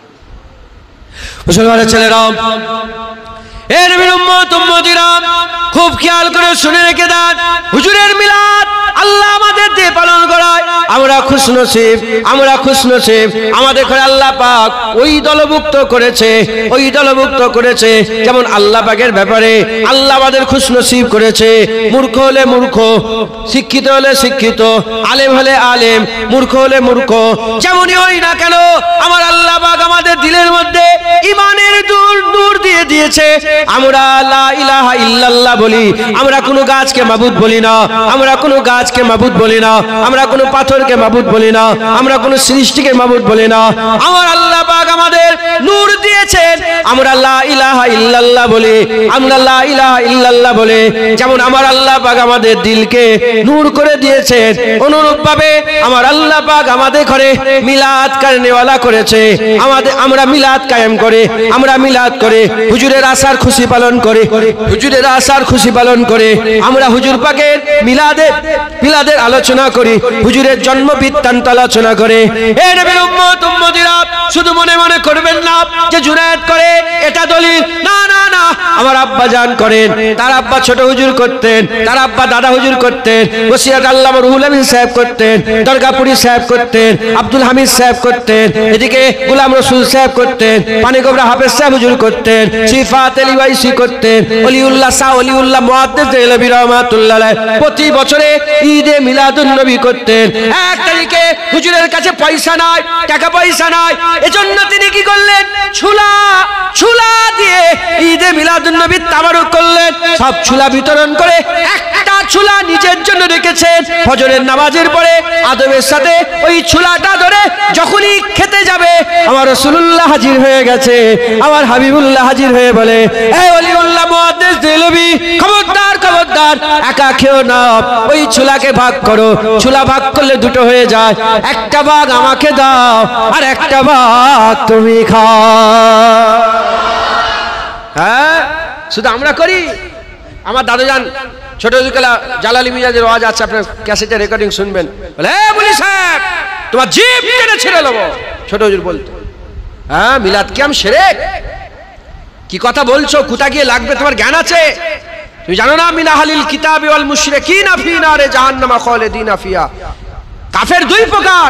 মুসলমানের ছেলেরা, এ নবীর উম্মত উম্মতিরা, খুব খেয়াল করে শুনে রেখে দেন, হুজুরের মিলাদ আল্লাহ আমাদের দিয়ে পালন করায়। আমরা খুশনসিব, আমরা খুশনসিব। আমাদের ঘরে আল্লাহ পাক ওই দলভুক্ত করেছে, ওই দলভুক্ত করেছে। যেমন আল্লাহ পাকের ব্যাপারে আল্লাহ আমাদের খুশনসিব করেছে। মূর্খ হলে মূর্খ, শিক্ষিত হলে শিক্ষিত, আলেম হলে আলেম, মূর্খ হলে মূর্খ, যেমনই হই না কেন আমার আল্লাহ পাক আমাদের দিলের মধ্যে ঈমানের নূর দিয়ে দিয়েছে। আমরা লা ইলাহা ইল্লাল্লাহ বলি, আমরা কোনো গাছকে মাবুদ বলি না, আমরা কোনো গাছকে মাবুদ বলি না, আমরা কোনো পাথরকে মাবুদ বলি না, আমরা কোনো সৃষ্টিকে মাবুদ বলি না। আমার আল্লাহ পাক আমাদের নূর দিয়েছেন, আমরা লা ইলাহা ইল্লাল্লাহ বলি, আমরা লা ইলাহা ইল্লাল্লাহ বলে। যেমন আমার আল্লাহ পাক আমাদের দিলকে নূর করে দিয়েছেন, অনুরূপভাবে আমার আল্লাহ পাক আমাদের ঘরে মিলাদ কারনেওয়ালা করেছে। আমরা মিলাদ কায়েম করে, আমরা মিলাদ করে হুজুরের আসার খুশি পালন করে, হুজুরের আসার খুশি পালন করে আমরা হুজুর পাকের মিলাদের আলোচনা করি, হুজুরের জন্ম বৃত্তান্ত আলোচনা করে। এ নবীর উম্মত উম্মতিরা, শুধু মনে মনে করবেন না যে জুনায়েদ করে এটা দলিল, না না না। আমার আব্বা জান করেন, তার আব্বা ছোট হুজুর করতেন, তার আব্বা দাদা হুজুর করতেন, ওসিয়াত আল্লামা রুহুল আমিন সাহেব করতেন, দরগাপুরি সাহেব করতেন, আব্দুল হামিদ সাহেব করতেন, এদিকে গোলাম রসুল সাহেব করতেন, পানিগোবরা হাফেজ সাহেব হুজুর করতেন, সিফাত আলী ওয়াইসি করতেন, অলিউল্লাহ শাহ অলিউল্লাহ মুহাদ্দিস দেহলভী রাহমাতুল্লাহ আলাইহি প্রতি বছরে ঈদে মিলাদুন নবী করতেন। 1 তারিখে হুজুরের কাছে পয়সা নাই, টাকা পয়সা নাই, এজন্য তিনি কি করলেন, ছুলা দিয়ে ঈদে মিলাদুন নবী তাবারুক করলেন। সব ছুলা বিতরণ করে একটা ছুলা নিজের জন্য রেখেছেন। ফজরের নামাজের পরে আদবের সাথে ওই ছুলাটা ধরে যখনই খেতে যাবে, আমার রাসূলুল্লাহ হাজির হয়ে গেছে, আমার হাবিবুল্লাহ হাজির হয়ে বলে, এই ওলিউল্লাহ মুহাদ্দিস দেহলভী, খবরদার খবরদার, একা খেও না, ওই ছুলাকে ভাগ করো। ছুলা ভাগ করলে দুটো হয়ে যায়, একটা ভাগ আমাকে দাও আর একটা ভাগ তুমি খাও। হ্যাঁ, শুধু আমরা করি। আমার দাদুজান ছোট হুজুরকেলা জালালি মিজাজের ওয়াজ আছে, আপনার ক্যাসেটে রেকর্ডিং শুনবেন, বলে বলি সাহেব তোমার জিভ টেনে ছেড়ে দেবো। ছোট হুজুর বলতো, হ্যাঁ মিলাদ কিয়াম শিরক, কি কথা বলছো, কোথা গিয়ে লাগবে, তোমার জ্ঞান আছে? তুমি জানো না মিন আহলিল কিতাবি ওয়াল মুশরিকিনা ফি নারে জাহান্নামা খালিদিনা ফিহা। কাফের দুই প্রকার,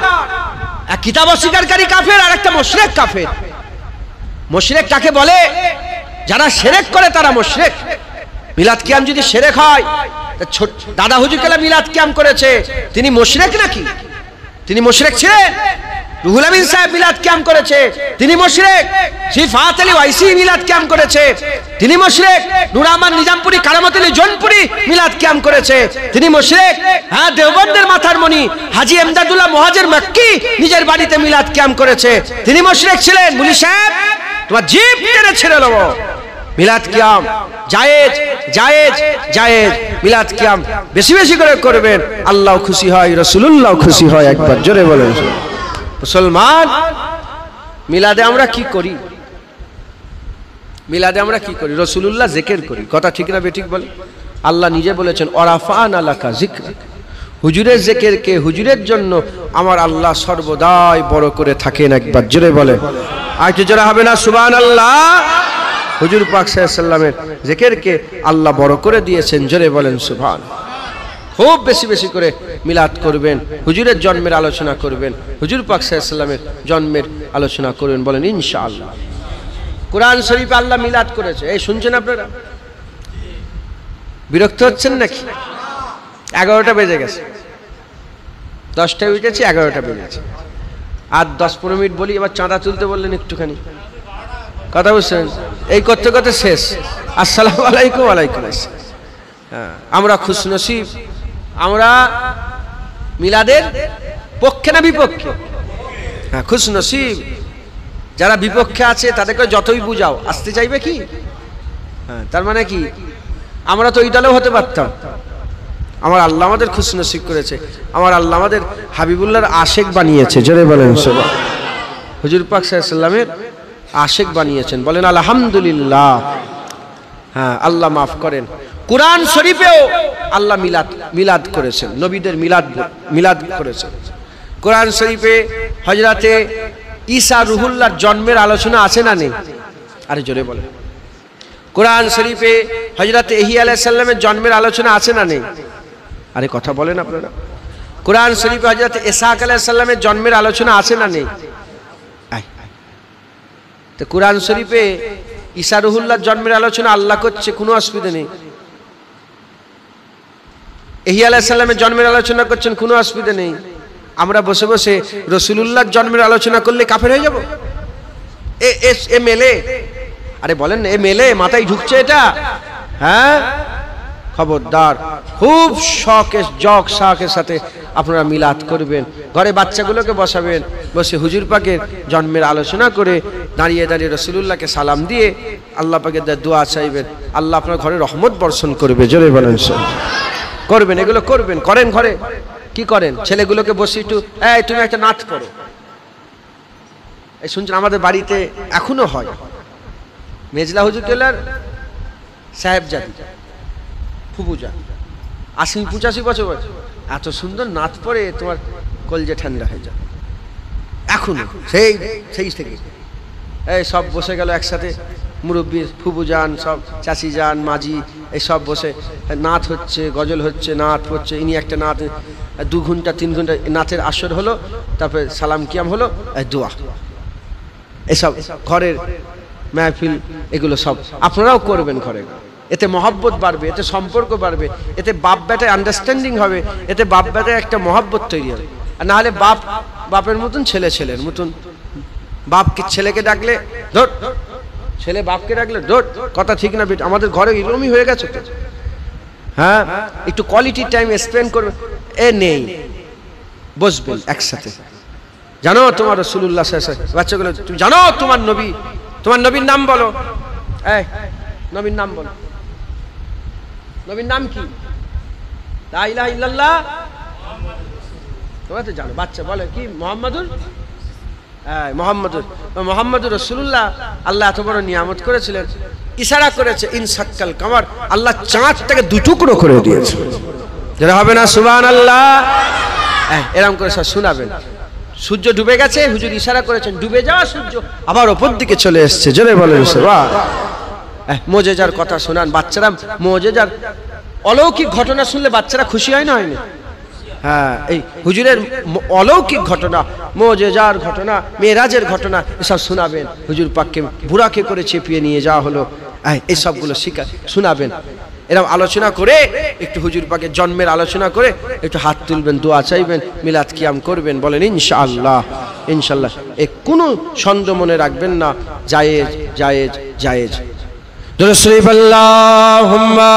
এক কিতাব অস্বীকারী কাফের আর একটা মুশরিক কাফের। মুশরিক কাকে বলে? যারা শিরক করে তারা মুশরিক। মিলাদ কিয়াম যদি শিরক হয়, দাদা হুজুর কেলা মিলাদ কিয়াম করেছে, তিনি মুশরিক নাকি? তিনি মুশরিক ছিলেন? রুহুল আমিন সাহেব মিলাদ কিয়াম করেছে, তিনি মুশরিক। সিফাত আলী ওয়াইসি মিলাদ কিয়াম করেছে, তিনি মুশরিক। নূর আহমদ নিজামপুরি, কারামত আলী জোনপুরি মিলাদ কিয়াম করেছে, তিনি মুশরিক। হ্যাঁ, দেওবন্দের মাথার মণি হাজী এমদাদুল্লাহ মুহাজির মক্কি নিজের বাড়িতে মিলাদ কিয়াম করেছে, তিনি মুশরিক ছিলেন। মুলি সাহেব তোমার জিভ টেনে ছেড়ে দেবো। মিলাদ কিয়াম জায়েজ জায়েজ জায়েজ, মিলাদ কিয়াম বেশি বেশি করে করবেন, আল্লাহ খুশি হয়, রাসূলুল্লাহ খুশি হয়। একবার জোরে বলেন। মুসলমান, মিলাদে আমরা কি করি? মিলাদে আমরা কি করি? রাসূলুল্লাহ জিকির করি, কথা ঠিক না বেঠিক বলে? আল্লাহ নিজে বলেছেন ওয়ারাফা'না লাকা যিকরাক, হুজুরের জিকিরকে, হুজুরের জন্য আমার আল্লাহ সর্বদাই বড় করে থাকেন। একবার জোরে বলে, আর কি জোরে হবে না সুবহানাল্লাহ? হুজুর পাক সাল্লাল্লাহু আলাইহি ওয়াসাল্লামের জিকিরকে আল্লাহ বড় করে দিয়েছেন, জোরে বলেন সুবহান। খুব বেশি বেশি করে মিলাদ করবেন, হুজুরের জন্মের আলোচনা করবেন, হুজুর পাক সাল্লাল্লাহু আলাইহি ওয়াসাল্লামের জন্মের আলোচনা করবেন, বলেন ইনশাআল্লাহ। কোরআন শরীফে আল্লাহ মিলাদ করেছে, এই শুনছেন আপনারা? বিরক্ত হচ্ছেন নাকি? 11টা বেজে গেছে, 10টায় উঠেছি, 11টা বেজেছে, আর 10-15 মিনিট বলি। এবার চাঁদা তুলতে বললেন একটুখানি, কথা বুঝছেন? এই করতে করতে শেষ। আসসালামু আলাইকুম। ওয়ালাইকুম আসসালাম। হ্যাঁ, আমরা খুশনসিব। আমরা মিলাদের পক্ষে না বিপক্ষে? হ্যাঁ, খুশনসিব। যারা বিপক্ষে আছে তাদেরকে যতই বুঝাও আসতে চাইবে কি? হ্যাঁ, তার মানে কি আমরা তো ওই দলেও হতে পারতাম। আমার আল্লাহ আমাদের খুশনসিব করেছে, আমার আল্লাহ আমাদের হাবিবুল্লাহর আশেক বানিয়েছে, জোরে বলেন সুবহান। হুজুর পাক সাল্লাল্লাহু আলাইহি ওয়াসাল্লামের আশেক বানিয়েছেন, বলেন আলহামদুলিল্লাহ। হ্যাঁ, আল্লাহ মাফ করেন। কুরআন শরীফেও আল্লাহ মিলাদ করেছেন, নবীদের মিলাদ করেছেন। কুরআন শরীফে হযরতে ঈসা রুহুল্লাহর জন্মের আলোচনা আছে না নেই? আরে জোরে বলেন। কুরআন শরীফে হযরতে ইহ্যা আলাইহিস সালামের জন্মের আলোচনা আছে না নেই? আরে কথা বলেন আপনারা। কুরআন শরীফে হযরতে ইসহাক আলাইহিস সালামের জন্মের আলোচনা আছে না নেই? তো কুরআন শরীফে ঈসা রুহুল্লাহর জন্মের আলোচনা আল্লাহ করছে, কোনো অসুবিধা নেই। ইহ্যা আলাইহিস সালামের জন্মের আলোচনা করছেন, কোনো অসুবিধা নেই। আমরা বসে বসে রাসূলুল্লাহর জন্মের আলোচনা করলে কাফের হয়ে যাব? এ মেলে? আরে বলেন না, এ মেলে? মাথায় ঢুকছে এটা? হ্যাঁ, খবরদার। খুব শখের সাথে আপনারা মিলাদ করবেন। ঘরে বাচ্চাগুলোকে বসাবেন, বসে হুজুর পাকের জন্মের আলোচনা করে দাঁড়িয়ে দাঁড়িয়ে রাসূলুল্লাহকে সালাম দিয়ে আল্লাহ পাকের দোয়া চাইবেন। আল্লাহ আপনার ঘরে রহমত বর্ষণ করবে। জোরে বলেন করবেন, এগুলো করবেন। করেন ঘরে? কি করেন? ছেলেগুলোকে বসে একটু, এই তুমি একটা নাচ করো। এই শুনছেন আমাদের বাড়িতে এখনো হয়। মেজলা হুজুর কেলার সাহেবজাদি ফুপুজা ৮০-৮৫ বছর বয়স, এত সুন্দর নাচ পড়ে তোমার কলজে ঠান্ডা হয়ে যায়। এখনো সেই থেকে এই সব বসে গেল একসাথে, মুরব্বী ফুপু যান, সব চাচি যান, মাঝি, এই সব বসে নাচ হচ্ছে, গজল হচ্ছে, নাচ হচ্ছে। ইনি একটা নাচ ২ ঘন্টা ৩ ঘন্টা নাচের আসর হলো, তারপরে সালাম কিয়াম হলো, দোয়া। এসব ঘরের মাহফিল, এগুলো সব আপনারাও করবেন ঘরে। এতে মহব্বত বাড়বে, এতে সম্পর্ক বাড়বে, এতে বাপ বেটায় আন্ডারস্ট্যান্ডিং হবে, এতে বাপ বেটায় একটা মহব্বত তৈরি হবে। আর না হলে বাপের মতন ছেলের মতন, বাপকে ছেলেকে ডাকলে ধর, ছেলে বাপকে ডাকলে ধর, কথা ঠিক না বেটা? আমাদের ঘরে এরকমই হয়ে গেছে তো। হ্যাঁ, একটু কোয়ালিটি টাইম স্পেন্ড করবে। এ নেই, বসবেন একসাথে। জানো তোমার রাসূলুল্লাহ সাল্লাল্লাহু আলাইহি ওয়াসাল্লাম, বাচ্চাগুলো তুমি জানো তোমার নবীর নাম বলো। এই নবীর নাম বলো। নবীর নাম কি? লা ইলাহা ইল্লাল্লাহ। তোমরা তো জানো, বাচ্চা বলে কি? মোহাম্মদুর রাসূলুল্লাহ। আল্লাহ এত বড় নিয়ামত করেছিলেন, ইশারা করেছে ইনসাক্কাল কামার, আল্লাহ চাঁদটাকে 2 টুকরো করে দিয়েছে। যারা হবে না সুবহানাল্লাহ, এরকম করে সব শোনাবেন। সূর্য ডুবে গেছে, হুজুর ইশারা করেছেন, ডুবে যাওয়া সূর্য আবার ওপর দিকে চলে এসছে। জোরে বলেন সুবহানাল্লাহ। মুজিজার কথা শোনান বাচ্চারা, মুজিজার অলৌকিক ঘটনা শুনলে বাচ্চারা খুশি হয় না? হয়নি? হ্যাঁ, এই হুজুরের অলৌকিক ঘটনা, মুজিজার ঘটনা, মেরাজের ঘটনা, এসব শোনাবেন। হুজুর পাককে বুরাকে করে চেপিয়ে নিয়ে যাওয়া হলো, এই সবগুলো শোনাবেন। এরকম আলোচনা করে একটু হুজুর পাকের জন্মের আলোচনা করে একটু হাত তুলবেন, দোয়া চাইবেন, মিলাদ কিয়াম করবেন। বলেন ইনশাআল্লাহ। ইনশাআল্লাহ, কোনো সন্দেহ মনে রাখবেন না। জায়েজ জায়েজ জায়েজ। দুরূদ শরীফ আল্লাহুম্মা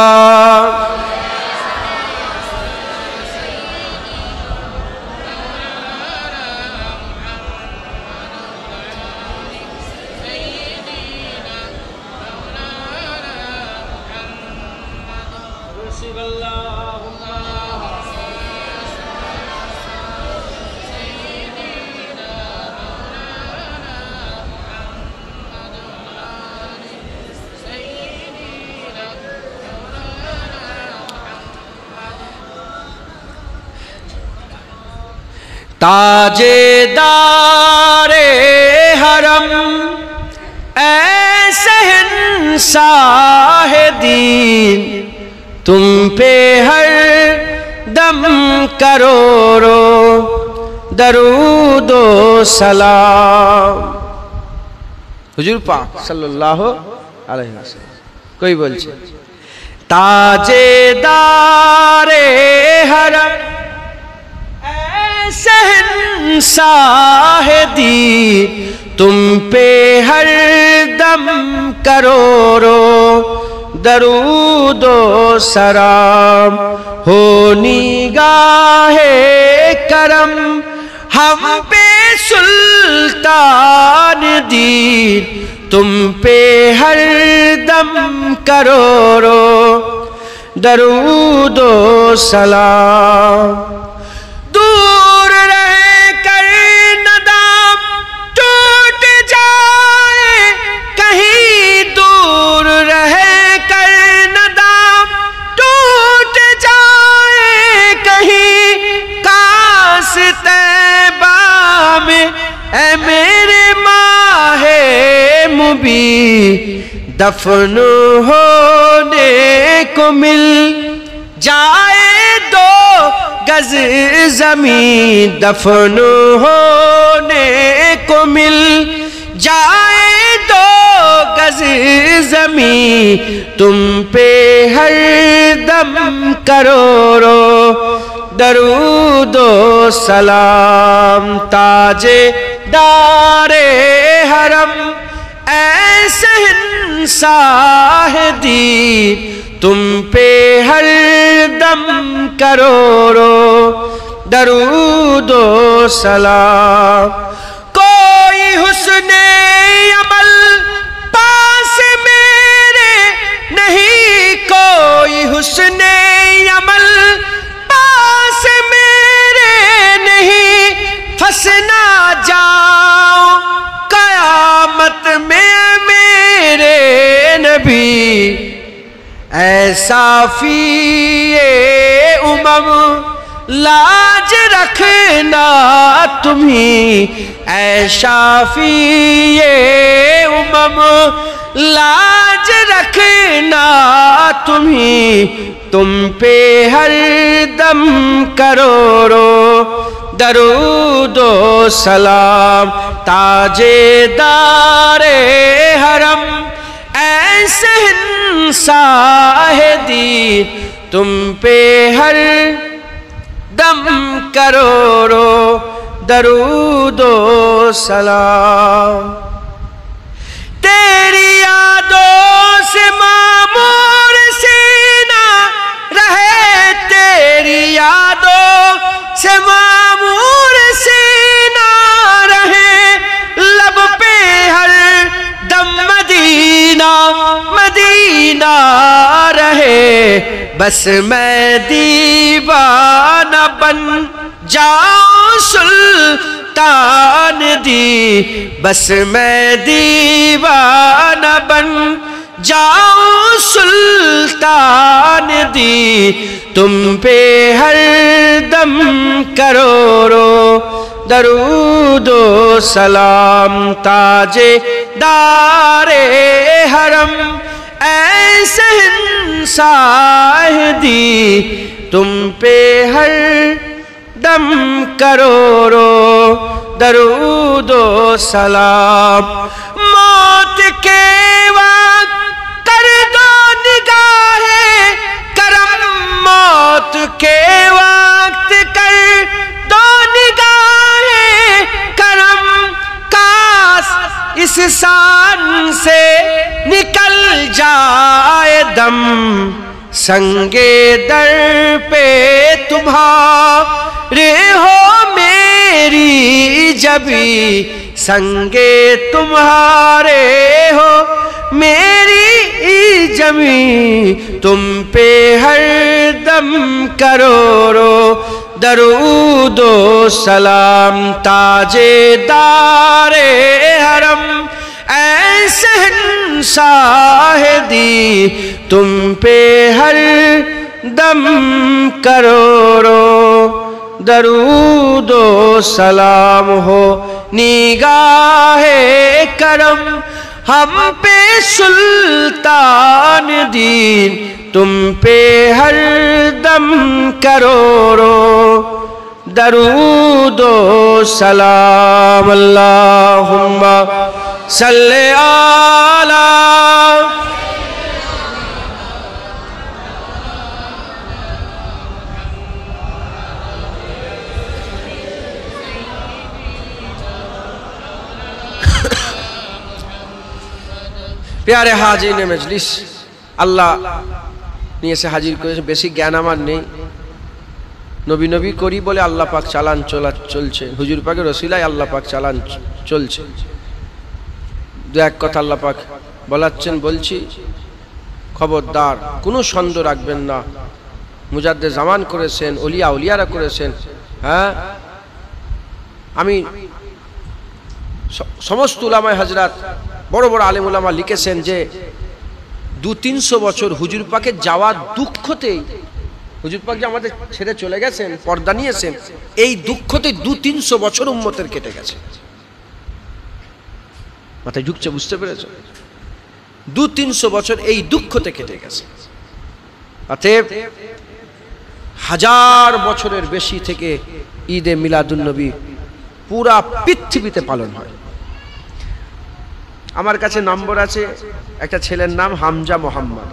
ताजेदारे हरम ऐसे शहंशाह दीन, तुम पे हर दम करोड़ों दरूद व सलाम। हुजूर पाक सल्लल्लाहु अलैहि वसल्लम कोई बोलছে ताजेदारे हरम शहंशाह दीन, तुम पे हर दम करोड़ों दरूद व सलाम। हो निगाहे करम हम पे सुल्तान दीन, तुम पे हर दम करोड़ों दरूद व सलाम। दूर रह कर नदाम टूट जाए, कहीं दूर रह कर بھی دفن ہونے کو مل جائے 2 گز زمین، دفن ہونے کو مل جائے 2 گز زمین، تم پہ ہر دم کروڑوں درود و سلام، تاج دار حرم اے شہنشاہ دین، تم پہ ہر دم کروڑوں درود و سلام۔ کوئی حسن عمل پاس میرے نہیں، کوئی حسن عمل پاس میرے نہیں، پھنس نہ جاؤ قیامت میں میرے نبی، اے صافی لاج رکھنا تمہیں، اے شافی لاج رکھنا تمہیں، تم پہ ہر دم کروڑوں درود و سلام، تاج دار حرم اے شہنشاہ دین، تم پہ ہر دم کروڑوں درود و سلام۔ تیری یادوں سے معمور سینہ رہے، تیری یادوں سے معمور سینہ رہے، لب پہ ہر دم مدینہ مدینہ رہے، بس میں دیوانہ بن جاؤں سلطان دی، بس میں دیوانہ بن جاؤں سلطان دی، تم پہ ہر دم کروڑوں درود و سلام، تاج دار حرم اے شہنشاہ دی، تم پہ ہر دم کروڑوں درود و سلام۔ موت کے وقت کر دو نگاہ کرم، موت کے وقت کر دو نگاہ کرم، کاش اس سان سے نکل جائے دم، سنگے در پہ تمہارے ہو میری جبی، سنگے تمہارے ہو میری جمی، تم پہ ہر دم کروڑوں درود و سلام، تاج دار حرم اے شہنشاہ دی، تم پہ ہر دم کروڑوں درود و سلام ہو نگاہ کرم ہم پہ سلطان دین، تم پہ ہر دم کروڑوں درود و سلام۔ اللہم صلی علی پیارے হাজির মজলিস, আল্লাহ নিয়ে এসে হাজির করেছে। বেশি জ্ঞান আমার নেই, নবী নবী করি বলে আল্লাহ পাক চালান চলছে, হুজুর পাকের ওসিলায় আল্লাহ পাক চালান চলছে। দু এক কথা আল্লাহ পাক বলাচ্ছেন, বলছি খবরদার কোনো সন্দেহ রাখবেন না। মুজাদ্দেদ জামান করেছেন, ওলিয়া উলিয়ারা করেছেন। হ্যাঁ, আমি সমস্ত উলামায়ে হযরত বড় বড় আলেম উলামা লিখেছেন যে 200-300 বছর হুজুর পাকের যাওয়ার দুঃখতেই, হুজুর পাক যে আমাদের ছেড়ে চলে গেছেন, পর্দা নিয়েছেন, এই দুঃখতেই 200-300 বছর উম্মতের কেটে গেছে। মাথায় ঢুকছে, বুঝতে পেরেছো? 200-300 বছর এই দুঃখতে কেটে গেছে। অতএব 1000 বছরের বেশি থেকে ঈদে মিলাদুন্নবী পুরা পৃথিবীতে পালন হয়। আমার কাছে নম্বর আছে, একটা ছেলের নাম হামজা মোহাম্মদ।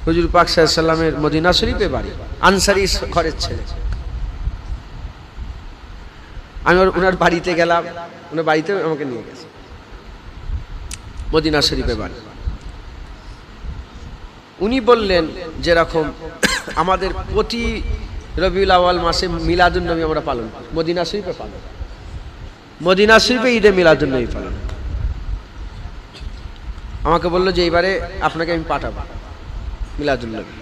হুজুর পাক সাল্লাল্লাহু আলাইহি ওয়াসাল্লামের মদিনা শরীফে বাড়ি, আনসারী ঘরের ছেলে। আমি ওনার বাড়িতে গেলাম, ওনার বাড়িতে আমাকে নিয়ে গেছে, মদিনা শরীফে বাড়ি। উনি বললেন যেরকম আমাদের প্রতি রবিউল আউয়াল মাসে মিলাদুন্নবী আমরা পালন করি, মদিনা শরীফে পালন, মদিনা শরীফে ঈদে মিলাদুন্নবী পালন। আমাকে বললো যে এইবারে আপনাকে আমি পাঠাবো মিলাদুন্নবী।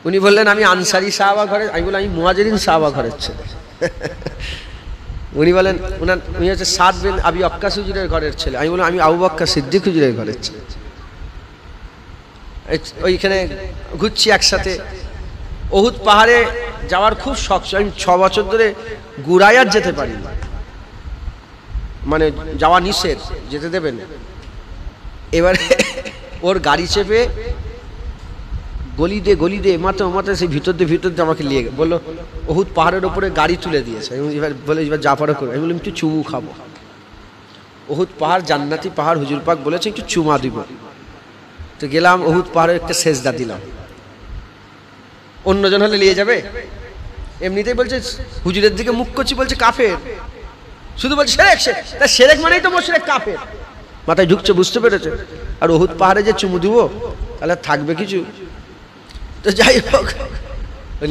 উনি বললেন আমি আনসারী সাহাবা ঘরে, আমি বললাম আমি মুহাজিরিন সাহাবা ঘরের ছেলে। উনি বলেন উনি হচ্ছে সাদ বিন আবি ওয়াক্কাস হুজুরের ঘরের ছেলে। আমি বললাম আমি আবু বকর সিদ্দিক হুজুরের ঘরের ছেলে। ওইখানে ঘুরছি একসাথে। ওহুদ পাহাড়ে যাওয়ার খুব শখ, আমি 6 বছর ধরে গুরায়াত যেতে পারি না, মানে যাওয়া নিষেধ, যেতে দেবেন। এবারে ওর গাড়ি চেপে গলি দিয়ে মাথা সেই ভিতর দিয়ে আমাকে নিয়ে বললো ওহুদ পাহাড়ের ওপরে গাড়ি তুলে দিয়েছে। এবার বলে এবার যা পারো করো। আমি বললাম একটু চুমু খাবো। ওহুদ পাহাড় জান্নাতি পাহাড়, হুজুর পাক বলেছে একটু চুমা দিব। তো গেলাম ওহুদ পাহাড়ে, একটা সেজদা দিলাম। অন্যজন হলে নিয়ে যাবে, এমনিতেই বলছে হুজুরের দিকে মুখ করছি, বলছে কাফের, শুধু বলছে সেরেক, তা সেরেক মানেই তো মুশরিক কাফের। মাথায় ঢুকছে, বুঝতে পেরেছে? আর ওহুদ পাহাড়ে যে চুমু দিব তাহলে থাকবে কিছু? তো যাই হোক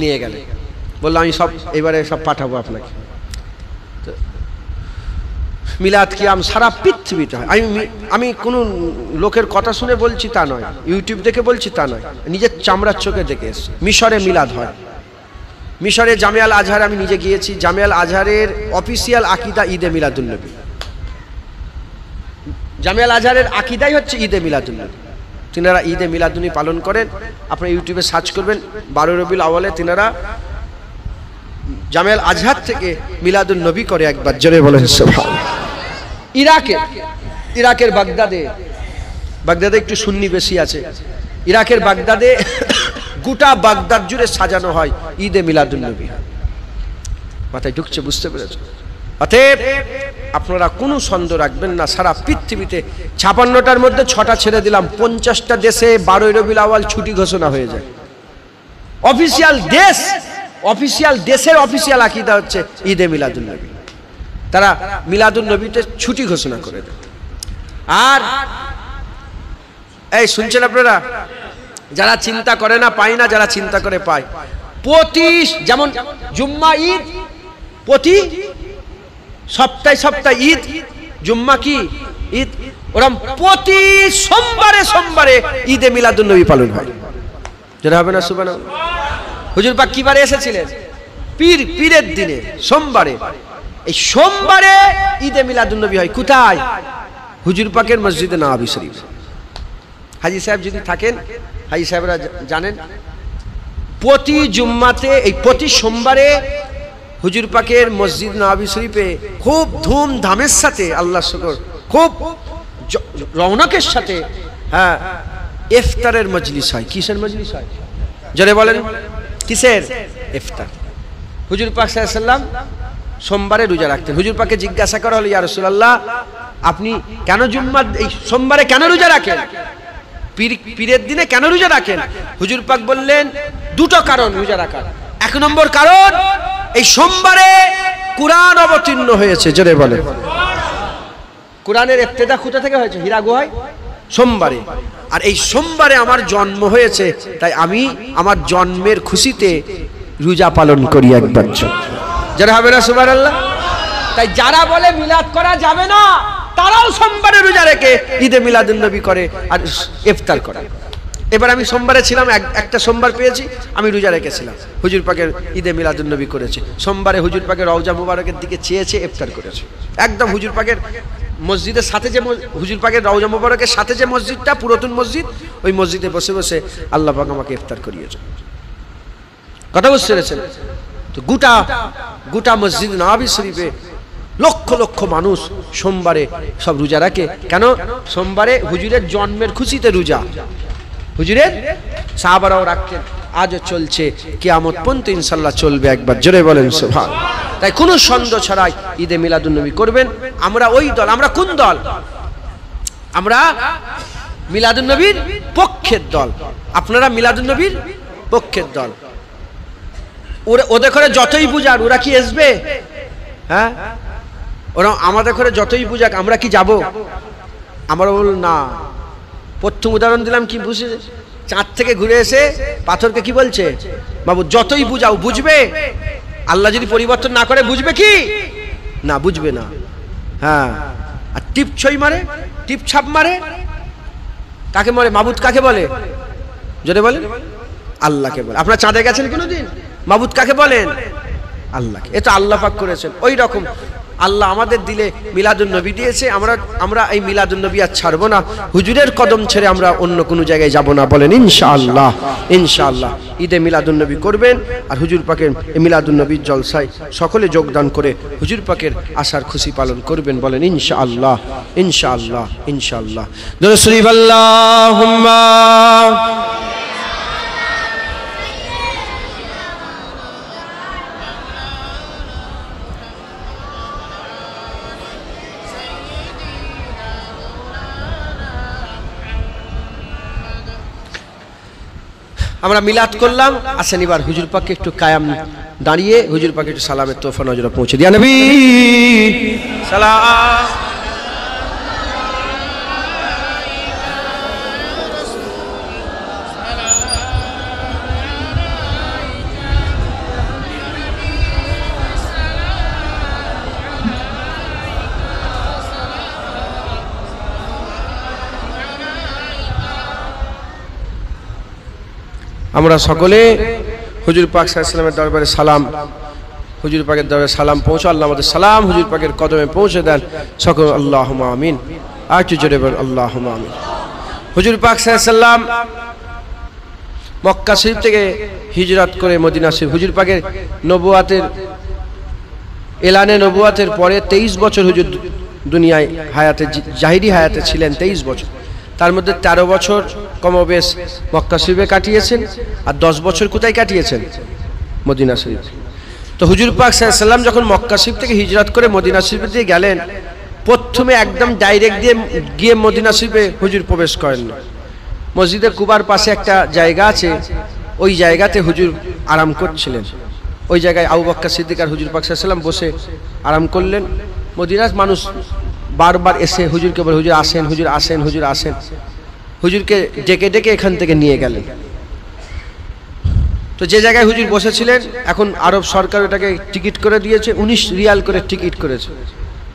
নিয়ে গেলে, বললাম আমি সব এবারে সব পাঠাবো আপনাকে। মিলাদ কিয়াম সারা পৃথিবীতে হয়। আমি কোনো লোকের কথা শুনে বলছি তা নয়, ইউটিউব দেখে বলছি তা নয়, নিজের চামড়ার চোখে দেখে এসেছি। মিশরে মিলাদ হয়, মিশরে জামিয়া আল আজহার আমি নিজে গিয়েছি। জামিয়া আল আজহারের অফিসিয়াল আকিদা ঈদে মিলাদুন্নবী। জামিয়া আল আজহারের আকিদাই হচ্ছে ঈদে মিলাদুন্নবী। তিনারা ঈদে মিলাদুন্নবী পালন করেন। আপনারা ইউটিউবে সার্চ করবেন 12 রবিউল আউয়ালে তিনারা জামিয়া আল আজহার থেকে মিলাদুন্নবী করে। একবার জোরে বলেন সুবহানাল্লাহ। ইরাকের বাগদাদে একটু সুন্নি বেশি আছে। ইরাকের বাগদাদে গোটা বাগদাদ জুড়ে সাজানো হয় ঈদে মিলাদুন্নবী। মাথায় ঢুকছে, বুঝতে পেরেছ? অতএব আপনারা কোনো সন্দেহ রাখবেন না, সারা পৃথিবীতে 56টার মধ্যে 6টা ছেড়ে দিলাম, 50টা দেশে 12 রবিউল আউয়াল ছুটি ঘোষণা হয়ে যায়। অফিসিয়াল দেশের অফিসিয়াল আকীদা হচ্ছে ঈদে মিলাদুন্নবী। তারা মিলাদুন্নবীতে ছুটি ঘোষণা করে দেয়। আর এই শুনছেন আপনারা, যারা চিন্তা করে না পায় না, যারা চিন্তা করে পায়। যেমন জুম্মা ঈদ, প্রতি সপ্তাহে ঈদ, জুম্মা কি ঈদ, ওরকম প্রতি সোমবারে ঈদে মিলাদুন্নবী পালন হয়। যেটা হবে না সুবহানাল্লাহ। হুজুর পাক কিবারে এসেছিলেন? পীরের দিনে, সোমবারে। এই সোমবারে ঈদে মিলাদুন্নবী হয়। কোথায়? হুজুর পাকের মসজিদে নববী শরীফ। হাজী সাহেব যদি থাকেন, হাজী সাহেবরা জানেন, প্রতি জুম্মাতে, এই প্রতি সোমবারে হুজুর পাকের মসজিদ নববী শরীফে খুব ধুমধামের সাথে, আল্লাহ শুকর, খুব রৌনকের সাথে ইফতারের মজলিস হয়। কিসের মজলিস হয়? জোরে বলেন, কিসের? ইফতার। হুজুর পাক সাল্লাল্লাহু আলাইহি ওয়াসাল্লাম সোমবারে রোজা রাখতেন। হুজুর পাককে জিজ্ঞাসা করা হলো, ইয়া রাসূলুল্লাহ, আপনি কেন এই সোমবারে কেন রোজা রাখেন? পীরের দিনে কেন রোজা রাখেন? হুজুর পাক বললেন, দুটো কারণ রোজা রাখার। 1 নম্বর কারণ, এই সোমবারে কুরআন অবতীর্ণ হয়েছে। জোরে বলেন। কুরআনের ইবতিদা কোথা থেকে হয়েছে? হীরা গুহায়, সোমবারে। আর এই সোমবারে আমার জন্ম হয়েছে, তাই আমি আমার জন্মের খুশিতে রোজা পালন করি। একবার যারা হবে না সুবহানাল্লাহ। তাই যারা বলে মিলাদ করা যাবে না, তারাও সোমবারে রোজা রেখে ঈদে মিলাদুন্নবী করে আর ইফতার করে। এবার আমি সোমবারে ছিলাম, একটা সোমবার পেয়েছি, আমি রোজা রেখেছিলাম। হুজুর পাকের ঈদে মিলাদুন্নবী করেছে। সোমবারে হুজুর পাকের রওজা মুবারকের দিকে চেয়েছে, ইফতার করেছে। একদম হুজুর পাকের মসজিদের সাথে, যে হুজুর পাকের রওজা মুবারকের সাথে যে মসজিদটা, পুরাতন মসজিদ, ওই মসজিদে বসে বসে আল্লাহ পাক আমাকে ইফতার করিয়েছে। কথা বুঝতে পেরেছেন? তো গোটা মসজিদ নববী শরীফে লক্ষ লক্ষ মানুষ সোমবারে সব রোজা রাখে। কেন? সোমবারে হুজুরের জন্মের খুশিতে রোজা, হুজুরের সাহাবারাও রাখতেন, আজও চলছে, কিয়ামত পর্যন্ত ইনশাআল্লাহ চলবে। একবার জোরে বলেন সুবহান। তাই কোনো সন্দেহ ছাড়াই ঈদে মিলাদুন্নবী করবেন। আমরা ওই দল, আমরা কোন দল? আমরা মিলাদুন্নবীর পক্ষের দল। আপনারা মিলাদুন্নবীর পক্ষের দল। ওদের ঘরে যতই বুঝাক, ওরা কি আসবে? হ্যাঁ, ওরা আমাদের ঘরে যতই বুঝাক, আমরা কি যাব? আমরা বল না। প্রথম উদাহরণ দিলাম, কি বুঝে? চাঁদ থেকে ঘুরে এসে পাথরকে কি বলছে? বাবু যতই বুঝাও, বুঝবে? আল্লাহ যদি পরিবর্তন না করে বুঝবে কি? না, বুঝবে না। হ্যাঁ, আর টিপ ছই মারে, টিপ ছাপ মারে, কাকে মারে? মাবুদ কাকে বলে? জোরে বলেন। আল্লাহকে বলে। আপনারা চাঁদে গেছেন কোনোদিন? মাবুদ কাকে বলেন? আল্লাহকে। এটা আল্লাহ পাক করেছেন। ওই রকম আল্লাহ আমাদের দিলে মিলাদুন্নবী দিয়েছে। আমরা এই মিলাদুন্নবী আর ছাড়বো না। হুজুরের কদম ছেড়ে আমরা অন্য কোনো জায়গায় যাব না। বলেন ইনশাআল্লাহ। ইনশাআল্লাহ ঈদে মিলাদুন্নবী করবেন, আর হুজুর পাকের মিলাদুন্নবীর জলসায় সকলে যোগদান করে হুজুর পাকের আশার খুশি পালন করবেন। বলেন ইনশাআল্লাহ। ইনশাআল্লাহ। ইনশাআল্লাহ। দরুদ শরীফ আল্লাহুম্মা। আমরা মিলাদ করলাম। আসেন এবার হুজুর পাককে একটু কায়াম দাঁড়িয়ে হুজুর পাককে একটু সালামের তোহফা নজরে পৌঁছে দিয়া নবী সালাম। আমরা সকলে হুজুর পাক সাল্লাল্লাহু আলাইহি ওয়াসাল্লামের দরবারে সালাম, হুজুর পাকের দরবারে সালাম পৌঁছে। আল্লাহ আমাদের সালাম হুজুর পাকের কদমে পৌঁছে দেন। সকল আল্লাহুম্মা আমিন। আর একটু জোরে বল আল্লাহুম্মা আমিন। হুজুর পাক সাল্লাল্লাহু আলাইহি ওয়াসাল্লাম মক্কা শরীফ থেকে হিজরত করে মদিনা শরীফ, হুজুর পাকের নবুয়াতের এলানে নবুয়াতের পরে 23 বছর হুজুর দুনিয়ায় হায়াতে, জাহিরি হায়াতে ছিলেন 23 বছর। তার মধ্যে 13 বছর কমবেশ মক্কা শরীফে কাটিয়েছেন, আর 10 বছর কোথায় কাটিয়েছেন? মদিনা শরীফ। তো হুজুর পাক সাল্লাল্লাহু আলাইহি ওয়াসাল্লাম যখন মক্কা শরীফ থেকে হিজরত করে মদিনা শরীফে দিয়ে গেলেন, প্রথমে একদম ডাইরেক্ট গিয়ে মদিনা শরীফে হুজুর প্রবেশ করেন না। মসজিদে কুবার পাশে একটা জায়গা আছে, ওই জায়গাতে হুজুর আরাম করছিলেন। ওই জায়গায় আবু বকর সিদ্দিক আর হুজুর পাক সাল্লাল্লাহু আলাইহি ওয়াসাল্লাম বসে আরাম করলেন। মদিনার মানুষ বারবার এসে হুজুরকে বলে, হুজুর আসেন, হুজুর আসেন, হুজুর আসেন। হুজুরকে ডেকে ডেকে এখান থেকে নিয়ে গেলেন। তো যে জায়গায় হুজুর বসেছিলেন, এখন আরব সরকার এটাকে টিকিট করে দিয়েছে, 19 রিয়াল করে টিকিট করেছে।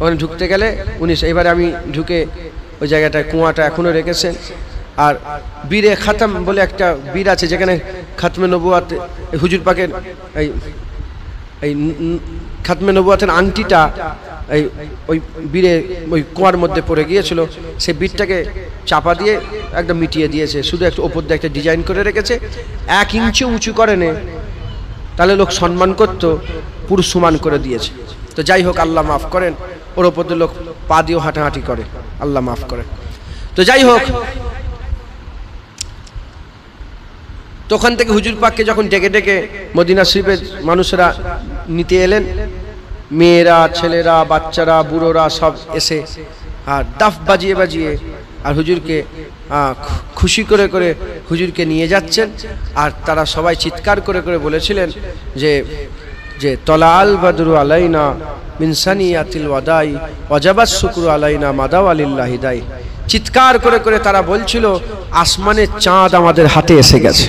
ওখানে ঢুকতে গেলে 19। এবারে আমি ঢুকে ওই জায়গাটায় কুয়াটা এখনো রেখেছেন। আর বীরে খাতাম বলে একটা বীর আছে, যেখানে খাতমে নবুয়াত হুজুর পাকের এই খাতমে নবুয়াতের আংটিটা ওই বীরে ওই কুয়ার মধ্যে পড়ে গিয়েছিল। সেই বীরটাকে চাপা দিয়ে একদম মিটিয়ে দিয়েছে, শুধু একটু ওপর দিয়ে একটা ডিজাইন করে রেখেছে। 1 ইঞ্চি উঁচু করেনি, তাহলে লোক সম্মান করত, পুরো সমান করে দিয়েছে। তো যাই হোক, আল্লাহ মাফ করেন। ওর ওপর দিয়ে লোক পা দিয়েও হাঁটাহাঁটি করে, আল্লাহ মাফ করেন। তো যাই হোক, তো ওখান থেকে হুজুর পাককে যখন ডেকে ডেকে মদিনা শরীফের মানুষেরা নিতে এলেন, মেয়েরা, ছেলেরা, বাচ্চারা, বুড়োরা সব এসে আর দাফ বাজিয়ে বাজিয়ে আর হুজুরকে খুশি করে করে হুজুরকে নিয়ে যাচ্ছেন। আর তারা সবাই চিৎকার করে করে বলেছিলেন যে তলাআল বাদরু আলাইনা মিন সানিয়াতিল ওয়াদাই ওয়াজাবাস শুকরু আলাইনা মাদাওয়ালিল্লাহি দাই। চিৎকার করে করে তারা বলছিল, আসমানের চাঁদ আমাদের হাতে এসে গেছে,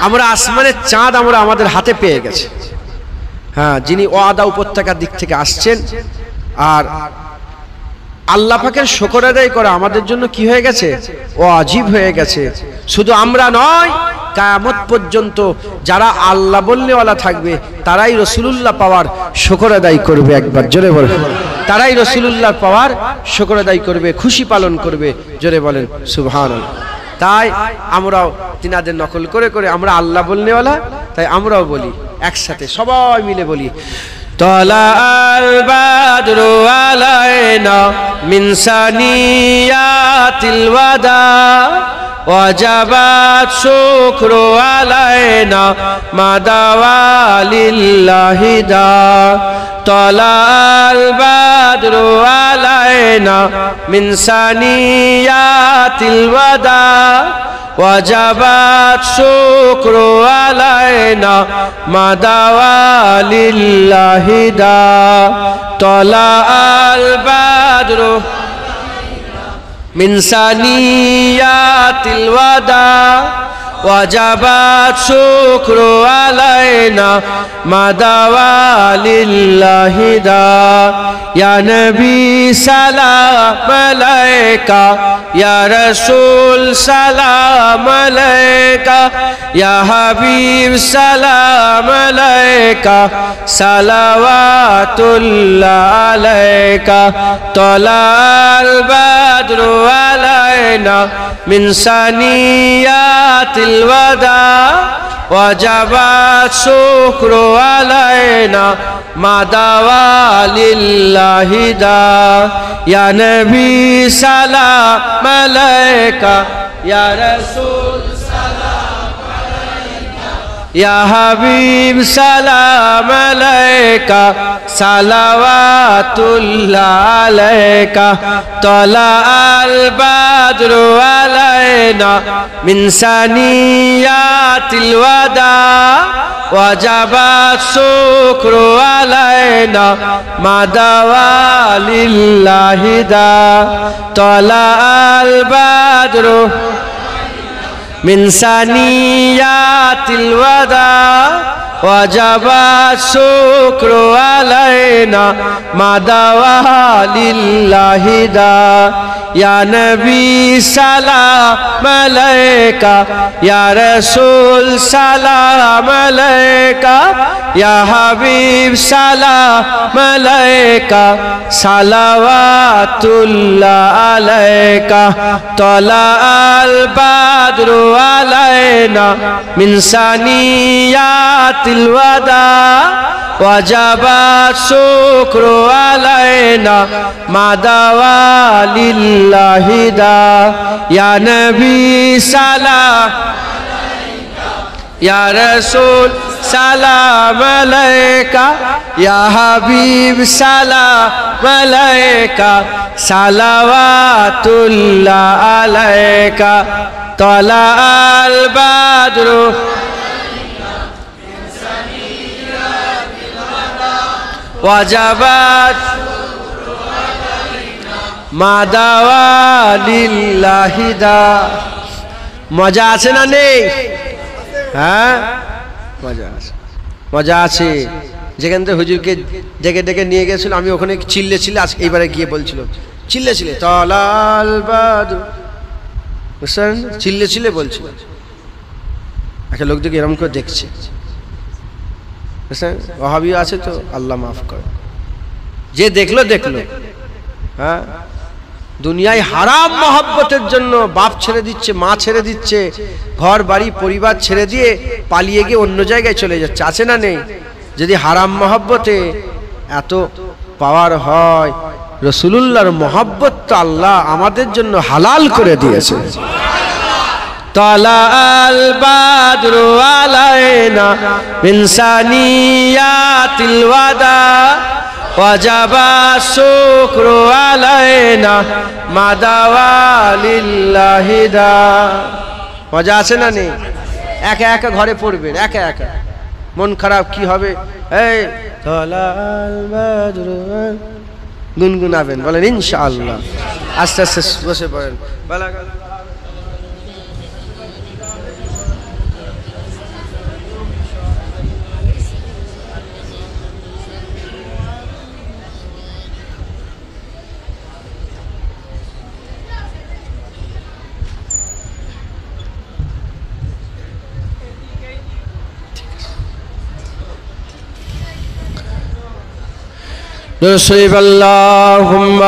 আমরা আসমানের চাঁদ আমরা আমাদের হাতে পেয়ে গেছে। হ্যাঁ, যিনি ওয়াদা উপত্যকার দিক থেকে আসছেন। আর আল্লাহ পাকের শুকর আদায় করা আমাদের জন্য কি হয়ে গেছে? ওয়াজিব হয়ে গেছে। শুধু আমরা নয়, কিয়ামত পর্যন্ত যারা আল্লাহ বলনেওয়ালা থাকবে তারাই রাসূলুল্লাহ পাওয়ার শুকর আদায় করবে। একবার জোরে বলেন, তারাই রাসূলুল্লাহ পাওয়ার শুকর আদায় করবে, খুশি পালন করবে। জোরে বলেন সুবহানাল্লাহ। তাই আমরাও তিনাদের নকল করে করে আমরা আল্লাহ বলনেওয়ালা, তাই আমরাও বলি একসাথে সবাই মিলে বলি طلع البدر علينا من ثنيات الوداع وجب الشكر علينا ما دعا لله داع طلع البدر علينا من ثنيات الوداع وجب الشكر علينا ما دعا لله داع طلع البدر من ثنيات الوداع وجب الشكر علينا ما دعا لله داع يا نبي سلام عليك يا رسول سلام عليك يا حبيب سلام عليك صلوات الله عليك طلع البدر علينا من ثنيات الوداع وجب الشكر علينا ما دعا لله داع يا نبي سلام عليك يا رسول سلام عليك يا حبيب سلام عليك صلوات الله عليك طلع البدر علينا من ثنيات الوداع وجب الشكر علينا ما دعا لله داع طلع البدر من ثنيات الوداع وجب الشكر علينا ما دعا لله داع يا نبي سلام عليك يا رسول سلام عليك يا حبيب سلام عليك صلوات الله عليك طلع البدر علينا من ثنيات الوداع وجب الشكر علينا ما دعا لله داع يا نبي سلام يا رسول سلام عليك يا حبيب سلام عليك صلوات الله عليك طلع البدر وجب ما دعا لله داع মজা আছে না নেই হ্যাঁ মজা আছে যেখান থেকে হুজুরকে ডেকে ডেকে নিয়ে গেছিল আমি ওখানে চিল্লে আজ এইবারে গিয়ে বলছিল চিল্লে তলাল বাদু বুঝছেন চিল্লে বলছিল একটা লোক দেখে এরকম করে দেখছে বুঝছেন ওহাবি আছে তো আল্লাহ মাফ করে যে দেখলো হ্যাঁ দুনিয়ায় হারাম মহব্বতের জন্য বাপ ছেড়ে দিচ্ছে মা ছেড়ে দিচ্ছে ঘর বাড়ি পরিবার ছেড়ে দিয়ে পালিয়ে গিয়ে অন্য জায়গায় চলে যাচ্ছে আছে না নেই যদি হারাম মহব্বতে এত পাওয়ার হয় রাসূলুল্লাহর মহব্বত তো আল্লাহ আমাদের জন্য হালাল করে দিয়েছে তালাল বাদরু আলাইনা মিন সানিয়াতিল ওয়াদা ওয়াজাবা শুকরু আলাইনা মাদাওয়া লিল্লাহি দা মজা আছে না নেই একা একা ঘরে পড়বেন একা একা মন খারাপ কি হবে এই তালাল বাদরু গুনগুনাবেন বলেন ইনশাআল্লাহ আস্তে আস্তে বসে পড়েন نصيب اللهم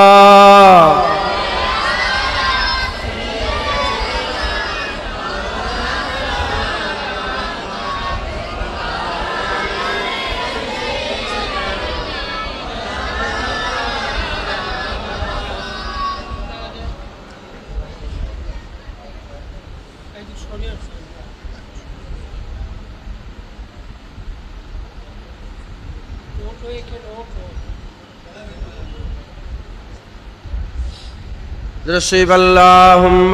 درشیب اللہم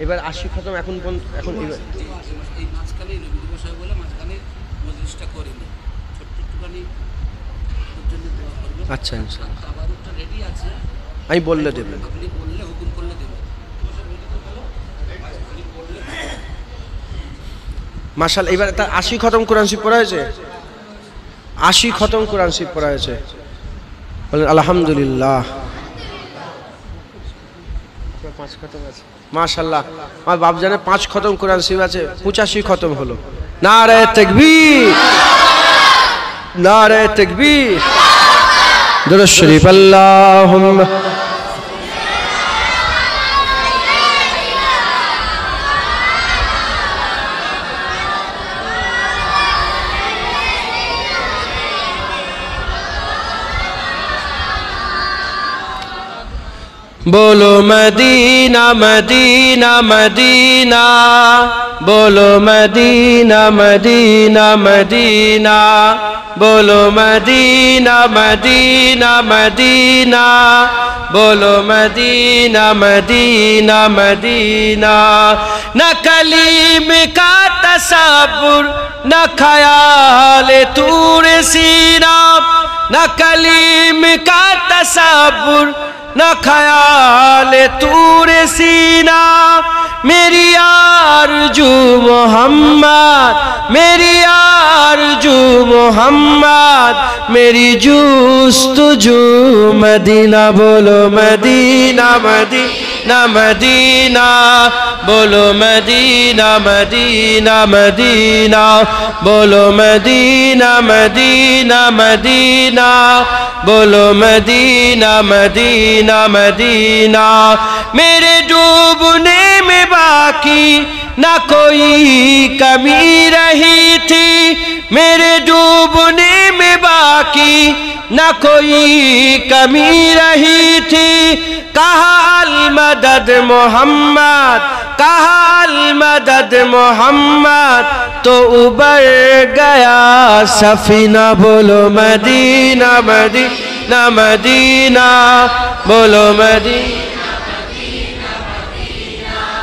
এবার 80 খতম এখন এখন এই মাঝখানে নবী দিবস হয় বলে মাঝখানে মজলিসটা করিনি ছোট্টখানি জন্য দোয়া করবেন। আচ্ছা ইনশাআল্লাহ খাবারটা রেডি আছে, আমি বললে দেবেন, আপনি বললে হুকুম করলে দেবেন। মাশাআল্লাহ। এবার তার 80 খতম কোরআন শরীফ পড়া হয়েছে, 80 খতম কোরআন শরীফ পড়া হয়েছে, বলেন আলহামদুলিল্লাহ। 5 খতম আছে মাশাআল্লাহ। আমার বাপজানে 5 খতম কোরআন শরীফ আছে, 85 খতম হলো। নারে তাকবীর, নারে তাকবীর, দুরূদ শরীফ আল্লাহুম্মা बोलो मदीना मदीना मदीना, बोलो मदीना मदीना मदीना, बोलो मदीना मदीना मदीना, बोलो मदीना मदीना मदीना। न कलीम का तसव्वुर न ख्याल तूर सीना, न कलीम का तसव्वुर न ख्याल तूर सीना। मेरी आरज़ू मोहम्मद, मेरी आरज़ू मोहम्मद, मेरी जुस्तजू मदीना। बोलो मदीना मदीना मदीना, बोलो मदीना मदीना मदीना, बोलो मदीना मदीना मदीना, बोलो मदीना मदीना मदीना। मेरे डूबने में बाकी न कोई कमी रही थी, मेरे डूबने में बाकी न कोई कमी रही थी। कहा अल मदद मोहम्मद, कहा अल मदद मोहम्मद, तो उबर गया सफीना। बोलो मदीना मदीना मदीना, बोलो मदीना,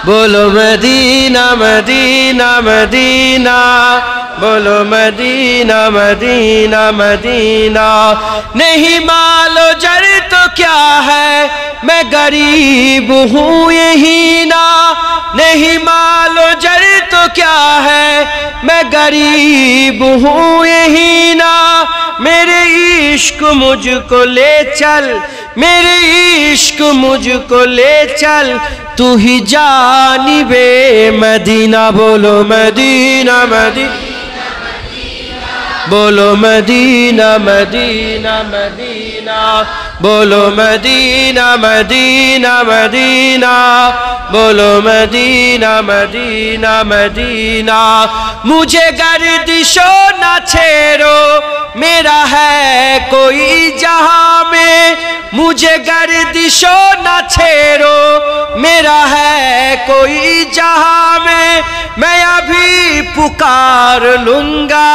बोलो मदीना मदीना मदीना, बोलो मदीना मदीना मदीना। नहीं मालो जर तो क्या है, मैं गरीब हूँ यही ना। नहीं मालो जर तो क्या है, मैं गरीब हूँ यही ना। मेरे इश्क मुझको ले चल, मेरे इश्क मुझको ले चल, तू ही जानिबे मदीना। बोलो मदीना मदीना, बोलो मदीना मदीना मदीना, बोलो मदीना मदीना मदीना, बोलो मदीना मदीना मदीना। मुझे गर्दिशो न छेड़ो, मेरा है कोई जहां में। मुझे गर्दिशो न छेड़ो, मेरा है कोई जहां में। मैं अभी पुकार लूंगा,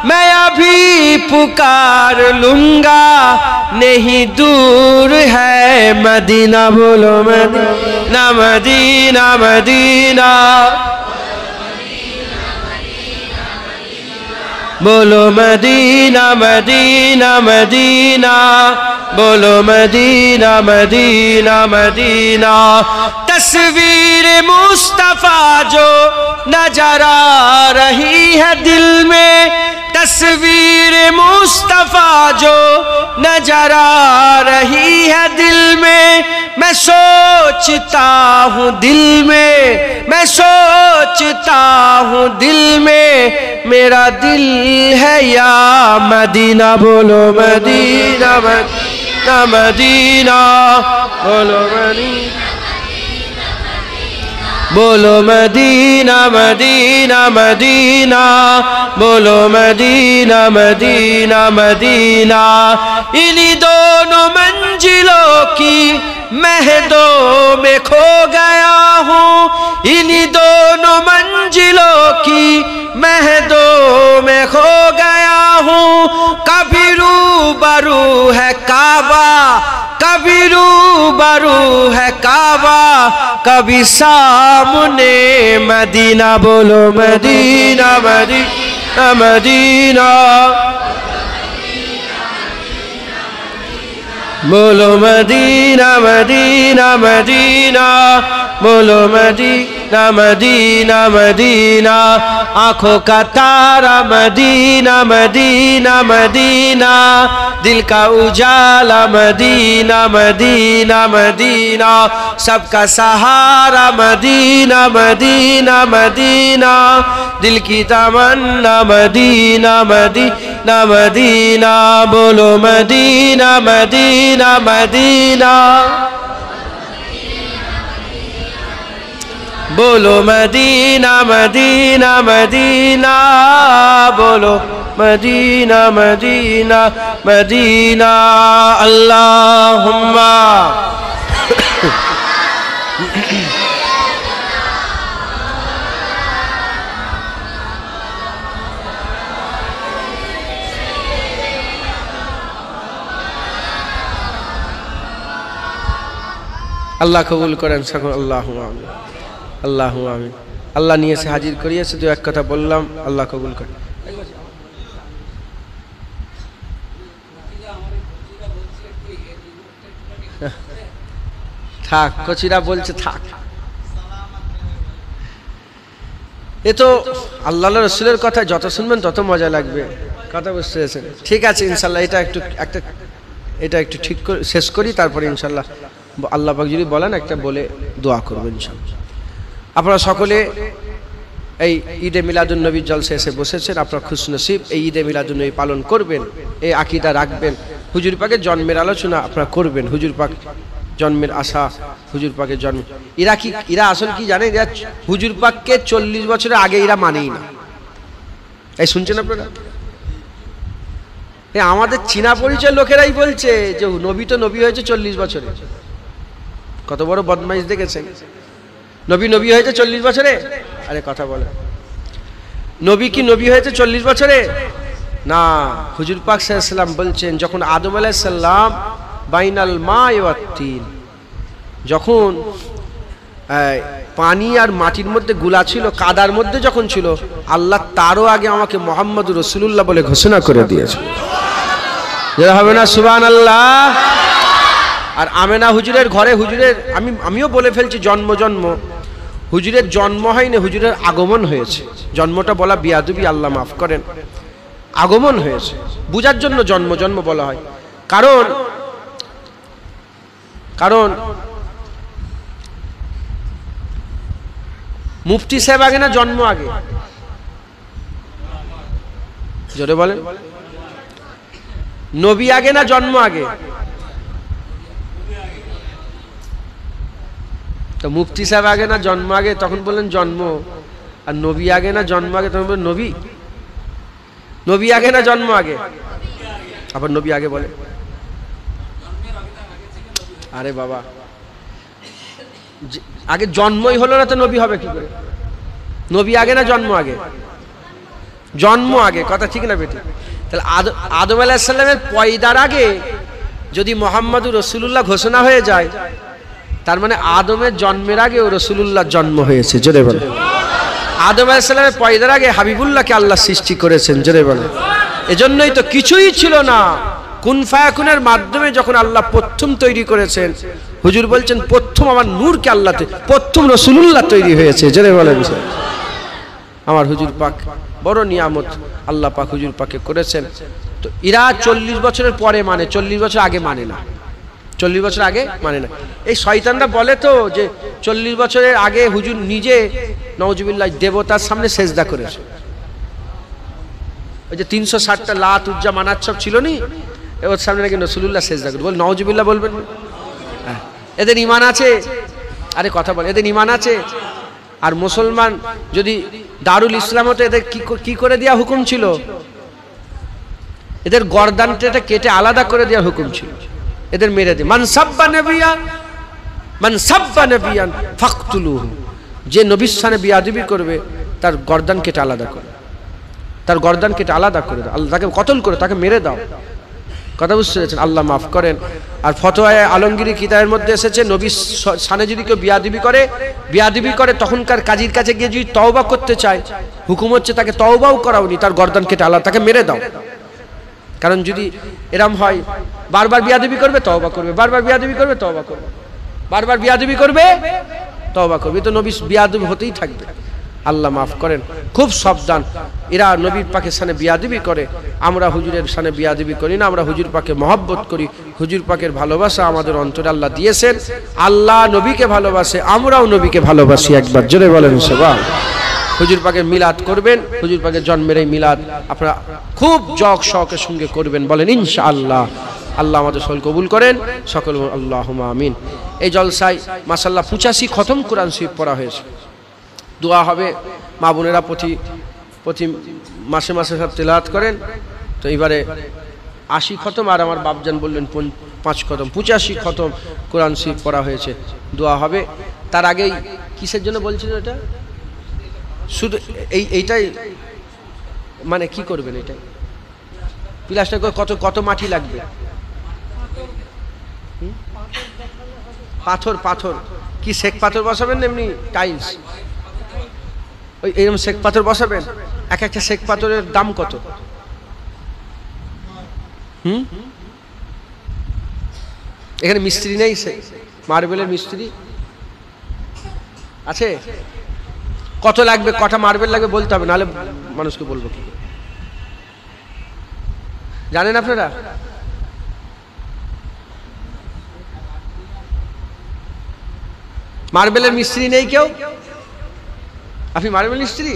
मैं अभी पुकार लूंगा, नहीं दूर है मदीना। बोलो मदीना मदीना मदीना, बोलो मदीना मदीना मदीना, बोलो मदीना मदीना मदीना। तस्वीर मुस्तफा जो नजर आ रही है दिल में, तस्वीर मुस्तफा जो नजर आ रही है दिल में। मैं सोचता हूँ दिल में, मैं सोचता हूँ दिल में, मेरा दिल है या मदीना। बोलो मदीना मदीना मदीना बोलो मदीना बोलो मदीना मदीना मदीना बोलो मदीना मदीना मदीना इन्हीं दोनों मंजिलों की महदों में खो गया हूँ इन्हीं दोनों मंजिलों की महदों में खो गया हूँ कभी रूबरू है काबा कभी रूबरू है काबा कभी सामने मदीना बोलो मदीना मदीना मदीना बोलो मदीना मदीना मदीना बोलो मदीना मदीना मदीना आंखों का तारा मदीना मदीना मदीना दिल का उजाला मदीना मदीना मदीना सबका सहारा मदीना मदीना मदीना दिल की तमन्ना मदीना मदीना मदीना बोलो मदीना मदीना मदीना बोलो मदीना मदीना मदीना बोलो मदीना मदीना मदीना अल्लाहुम्मा अल्लाह कबूल करें सकूं अल्लाहुम्मा आमीन अल्लाहुम्मा आमीन अल्लाह निये से हाजिर करिए से जो एक कथा बोललाम अल्लाह कबूल करें থাক কচিরা বলছে থাক এ তো আল্লাহর রাসূলের কথা যত শুনবেন তত মজা লাগবে কথা বুঝতে পেরেছেন ঠিক আছে ইনশাআল্লাহ এটা একটু ঠিক করে শেষ করি তারপরে ইনশাআল্লাহ আল্লাহ পাক যদি বলেন একটা বলে দোয়া করব ইনশাআল্লাহ আপনারা সকলে এই ঈদে মিলাদুন নবী জলসে এসে বসেছেন আপনারা খুশনসিব এই ঈদে মিলাদুন নবী পালন করবেন এই আকীদা রাখবেন হুজুর পাকের জন্মের আলোচনা আপনারা করবেন হুজুর পাক জন্মের আশা হুজুর পাকের জন্ম এরা আসল কি জানেন এরা হুজুর পাককে 40 বছরের আগে এরা মানেই না এই শুনছেন আপনারা এই আমাদের চীনা পরিচয় লোকেরাই বলছে যে নবী তো নবী হয়েছে 40 বছরে কত বড় বদমাইশ দেখেছেন নবী হয়েছে 40 বছরে আরে কথা বলে নবী কি নবী হয়েছে 40 বছরে না হুজুর পাক সাল্লাল্লাহু আলাইহি ওয়াসাল্লাম বলছেন যখন আদম আলাইহিস সালাম বাইনাল মাই ওয়াত তিন যখন পানি আর মাটির মধ্যে গুলা ছিল কাদার মধ্যে যখন ছিল আল্লাহ তারও আগে আমাকে মুহাম্মদুর রাসূলুল্লাহ বলে ঘোষণা করে দিয়েছে যারা হবে না সুবহানাল্লাহ আর আমেনা হুজুরের ঘরে হুজুরের আমিও বলে ফেলছি জন্ম হুজুরের জন্ম হয়নি হুজুরের আগমন হয়েছে জন্মটা বলা বিয়াদবি আল্লাহ মাফ করেন আগমন হয়েছে বুঝার জন্য জন্ম বলা হয় কারণ মুফতি সাহেব আগে না জন্ম আগে জোরে বলেন নবী আগে না জন্ম আগে তো মুফতি সাহেব আগে না জন্ম আগে তখন বললেন জন্ম আর নবী আগে না জন্ম আগে তখন বললেন নবী আগে না জন্ম আগে আবার নবী আগে বলে আরে বাবা আগে জন্মই হলো না তো নবী হবে কি করে নবী আগে না জন্ম আগে জন্ম আগে কথা ঠিক না বেটি তাহলে আদম আলাইহিস সালামের পয়দার আগে যদি মুহাম্মদুর রাসূলুল্লাহ ঘোষণা হয়ে যায় তার মানে আদমের জন্মের আগে রাসূলুল্লাহর জন্ম হয়েছে জোরে বলেন আদম আলাইহিস সালামের পয়দার আগে হাবিবুল্লাহকে আল্লাহ সৃষ্টি করেছেন জোরে বলেন এজন্যই তো কিছুই ছিল না কুন ফায়াকুনের মাধ্যমে যখন আল্লাহ প্রথম তৈরি করেছেন হুজুর বলছেন প্রথম আমার নূরকে আল্লাহ প্রথম রাসূলুল্লাহ তৈরি হয়েছে জোরে বলেন আমার হুজুর পাক বড় নিয়ামত আল্লাহ পাক হুজুর পাকে করেছেন তো এরা 40 বছরের পরে মানে 40 বছর আগে মানে না 40 বছর আগে মানে না এই শয়তানরা বলে তো যে 40 বছরের আগে হুজুর নিজে নাউজুবিল্লাহ দেবতার সামনে সেজদা করেছে ওই যে 360টা লাত উজ্জা মানাত সব ছিল নি ওর সামনে নাকি রাসূলুল্লাহ সেজদা করে, বল নাউজুবিল্লাহ বলবেন। হ্যাঁ, এদের ঈমান আছে? আরে কথা বল, এদের ঈমান আছে? আর মুসলমান যদি দারুল ইসলাম হতো, এদের কি করে দেওয়া হুকুম ছিল? এদের গর্দানটা কেটে আলাদা করে দেওয়ার হুকুম ছিল, এদের মেরে দিয়ে। মান সাব্বা নবিয়ান ফাকতুলুহু, যে নবীর সামনে বিয়াদবি করবে তার গর্দান কেটে আলাদা করে, তার গর্দান কেটে আলাদা করে দাও, আল্লাহ তাকে কতল করে তাকে মেরে দাও। কথা বুঝতে পেরেছেন? আল্লাহ মাফ করেন। আর ফতোয়ায়ে আলমগীরি কিতাবের মধ্যে এসেছে, নবীর সামনে যদি কেউ বিয়াদবি করে তখনকার কাজীর কাছে গিয়ে যদি তওবা করতে চায়, হুকুম হচ্ছে তাকে তওবাও করাওনি, তার গর্দান কেটে আলাদা, তাকে মেরে দাও। কারণ যদি এরম হয়, বারবার বিয়াদবি করবে তওবা করবে, বারবার বিয়াদবি করবে তওবা করবে, বারবার বিয়াদবি করবে তওবা করবে, তো নবী বিয়াদবি হতেই থাকবে। আল্লাহ মাফ করেন। খুব সাবধান, এরা নবীর পাকের সামনে বিয়াদবি করে, আমরা হুজুরের সামনে বিয়াদবি করি না, আমরা হুজুর পাকে মহব্বত করি। হুজুর পাকের ভালোবাসা আমাদের অন্তরে আল্লাহ দিয়েছেন। আল্লাহ নবীকে ভালোবাসে, আমরাও নবীকে ভালোবাসি। একবার জোরে বলেন সুবহানাল্লাহ। হুজুর পাকের মিলাদ করবেন, হুজুর পাকের জন্মের এই মিলাদ আপনারা খুব জগ শখের সঙ্গে করবেন, বলেন ইনশাআল্লাহ। আল্লাহ আমাদের সকল কবুল করেন, সকল আল্লাহুম্মা আমিন। এই জলসায় মাশাআল্লাহ 85 খতম কোরআন শরীফ পড়া হয়েছে। দোয়া হবে, মা বোনেরা প্রতি মাসে মাসে সব তেলাওয়াত করেন। তো এবারে 80 খতম, আর আমার বাপজান বললেন 5 খতম, 85 খতম কোরআন শরীফ পড়া হয়েছে। দোয়া হবে। তার আগেই কিসের জন্য বলছিলেন এটা? শুধু এইটাই মানে কি করবেন? এটাই প্লাস্টার করে কত মাটি লাগবে? পাথর কি শেখ পাথর বসাবেন, এমনি টাইলস? ওই এরকম শেখ পাথর বসাবেন। এক একটা শেখ পাথরের দাম কত? এখানে মিস্ত্রি নেই? মার্বেলের মিস্ত্রি আছে? কত লাগবে, কটা মার্বেল লাগবে বলতে হবে, নাহলে মানুষকে বলবো কি? জানেন আপনারা? মার্বেলের মিস্ত্রি নেই কেউ? আপনি মার্বেল মিস্ত্রি?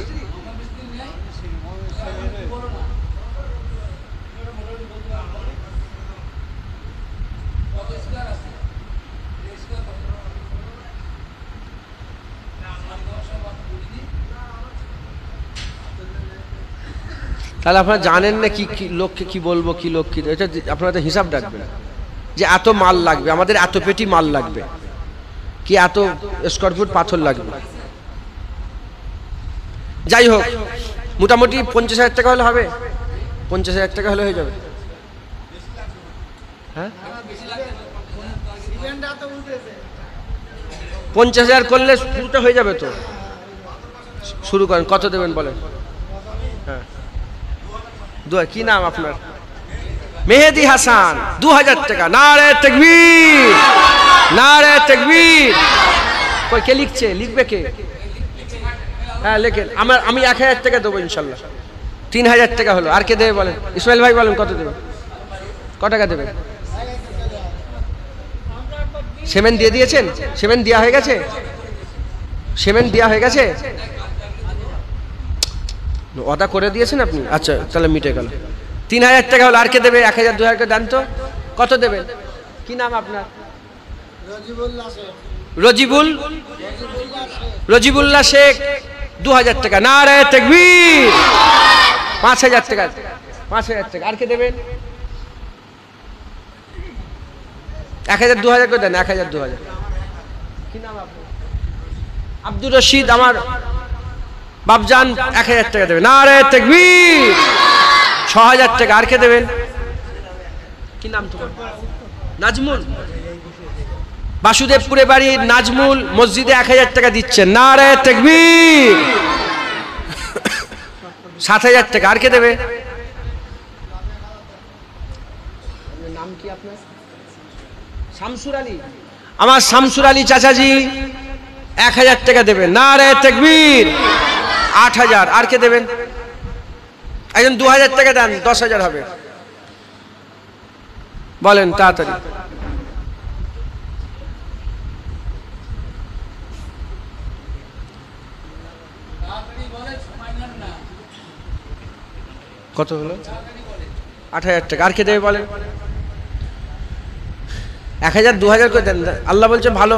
তাহলে আপনারা জানেন না কি লোককে কি বলবো, কি লোক কি, এটা আপনারা তো হিসাব রাখবেন যে এত মাল লাগবে, আমাদের এত পেটি মাল লাগবে, কি এত স্কয়ার ফুট পাথর লাগবে। যাই হোক, মোটামুটি 50,000 টাকা হলে হবে। 50,000 টাকা হলে হয়ে যাবে। হ্যাঁ, 50,000 করলে শুরুটা হয়ে যাবে। তো শুরু করেন, কত দেবেন বলেন? হ্যাঁ, কি নাম আপনার? মেহেদি হাসান। 2000 টাকা। নারে তাকবীর, নারে তাকবীর। কই কে লিখছে? লিখবে কে? হ্যাঁ লেখেন। আমি 1000 টাকা দেবো ইনশাল্লাহ। 3000 টাকা হলো। আর কে দেবে বলেন? ইসমাইল ভাই বলেন কত দেবেন? কত টাকা দেবেন? সেমেন্ট দিয়ে দিয়েছেন? সেমেন্ট দেওয়া হয়ে গেছে? সেমেন্ট দেওয়া হয়ে গেছে? অর্ডার করে দিয়েছেন আপনি? আচ্ছা, তাহলে মিটে গেল। 3000 টাকা হলো। আর কে দেবে? 1000 2000 টাকা দেন তো। কত দেবেন? কি নাম আপনার? রজিবুল্লাহ শেখ। 2000 টাকা। নারে তাকবীর। 5000 টাকা। 5000 টাকা। আর কে দেবেন? 1000 2000 করে দেন। 1000 2000। কি নাম আপনার? আব্দুর রশিদ, আমার বাপজান। 1000 টাকা দেবেন। নারে তাকবীর। 6000 টাকা। আর কে দেবেন? কি নাম তোমার? নাজমুল। বাসুদেবপুরে বাড়ি নাজমুল, মসজিদে 1000 টাকা দিচ্ছেন। নারে তাকবীর। 7000 টাকা। আর কে দেবে? নাম কি আপনার? শামসুর আলী। আমার শামসুর আলী চাচাজি 1000 টাকা দেবেন। নারে তাকবীর। 8000। আর কে দেবেন? একজন 2000 টাকা দেন, 10,000 হবে। বলেন তাড়াতাড়ি। কত হলো? 8000 টাকা। আর কে দেবে বলেন? 1000 2000 করে দেন। আল্লাহ বলছেন ভালো,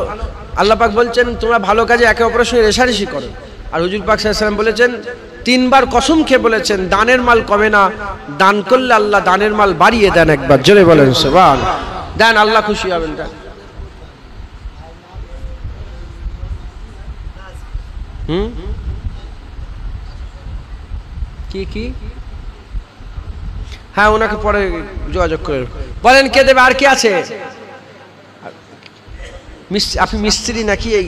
আল্লাহ পাক বলছেন তোমরা ভালো কাজে একে অপরের সঙ্গে রেশারেশি করো। আর হুজুর পাক সাল্লাল্লাহু আলাইহি ওয়াসাল্লাম বলেছেন, 3 বার কসম খেয়ে বলেছেন দানের মাল কমে না, দান করলে আল্লাহ দানের মাল বাড়িয়ে দেন। একবার জোরে বলেন সুবহানাল্লাহ। দেন, আল্লাহ খুশি হবেন। দেন। কি হ্যাঁ, ওনাকে পরে যোগাযোগ করে বলেন কে দেবে। আর কে আছে? আপনি মিস্ত্রি নাকি? এই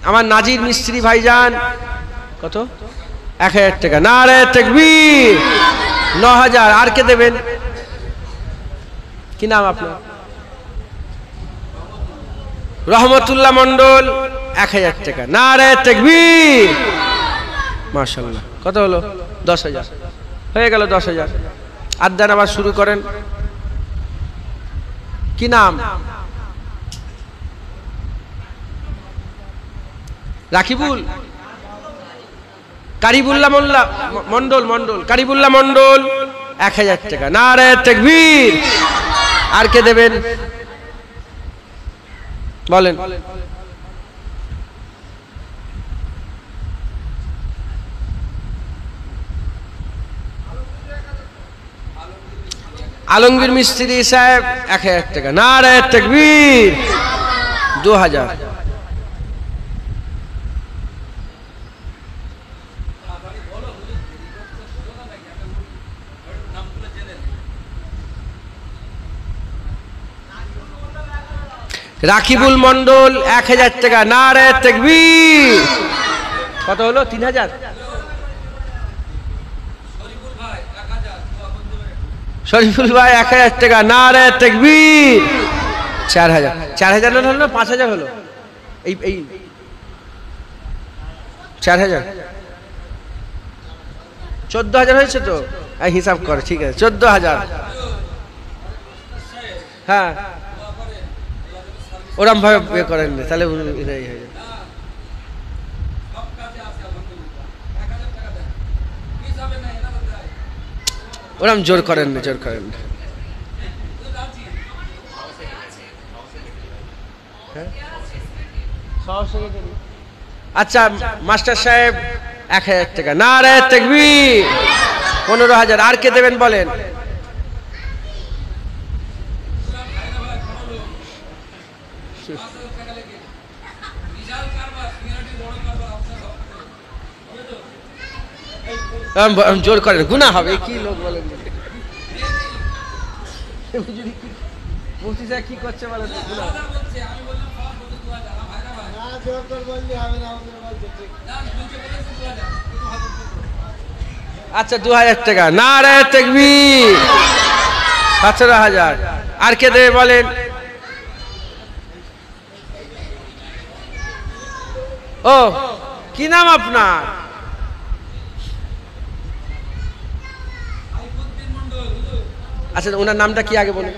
আমার নাজির মিস্ত্রি ভাইজান। কত? 1000 টাকা। নারে তাকবীর। 9000। আর কে দেবেন? কি নাম আপনার? রহমতুল্লাহ মন্ডল। 1000 টাকা। নারে তাকবীর। মাশাআল্লাহ। কত হলো? 10000 হয়ে গেল। 10000। আর দেন, আবার শুরু করেন। কি নাম? রাকিবুল, কারিবুল্লাহ মন্ডল। কারিবুল্লাহ মন্ডল। 1000 টাকা। নারে তাকবীর। আর কে দেবেন বলেন? আলমগীর মিস্ত্রি সাহেব। 1000 টাকা। নারে তাকবীর। 2000। রাকিবুল মন্ডল। 1000 টাকা। নারে তাকবীর। কত হলো? 3000। শরীফুল ভাই 1000 টাকা। নারে তাকবীর। 4000। 4000 হলো না 5000 হলো? এই 4000 14000 হয়েছে তো? হিসাব কর। ঠিক আছে, 14000। হ্যাঁ, ওরম ভাবে বিয়ে করেন না, তাহলে ওরম জোর করেন না, জোর করেন না। আচ্ছা মাস্টার সাহেব 1000 টাকা। নারে তাকবীর। 15000। আর কে দেবেন বলেন? জোর করেন, গুনাহ হবে। কি লোক বলেন? মুফতি সাহেব কি করছে বলেন? আচ্ছা 2000 টাকা। নারে তাকবীর। 17000। আর কে দেবে বলেন? ও, কি নাম আপনার? আচ্ছা, ওনার নামটা কি আগে বলুন?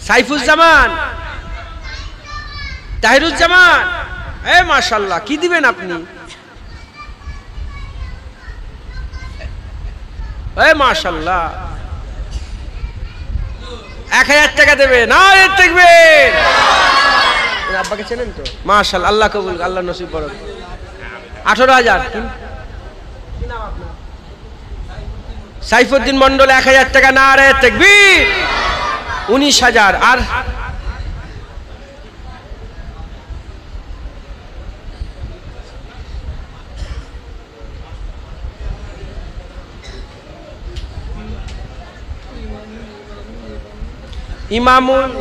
সাইফুজ্জামান, তাহিরুজ্জামান। মাশাআল্লাহ। কি দিবেন আপনি? মাশাআল্লাহ। 1000 টাকা দেবে। নারে তাকবীর। আব্বাকে চেনেন তো? মাশাআল্লাহ। আল্লাহ কবুল, আল্লাহ নসিব করুন। 18000। কি নাম আপনার? সাইফুদ্দিন মন্ডল। 1000 টাকা। নারে তাকবীর। 19000। আর ইমামুল।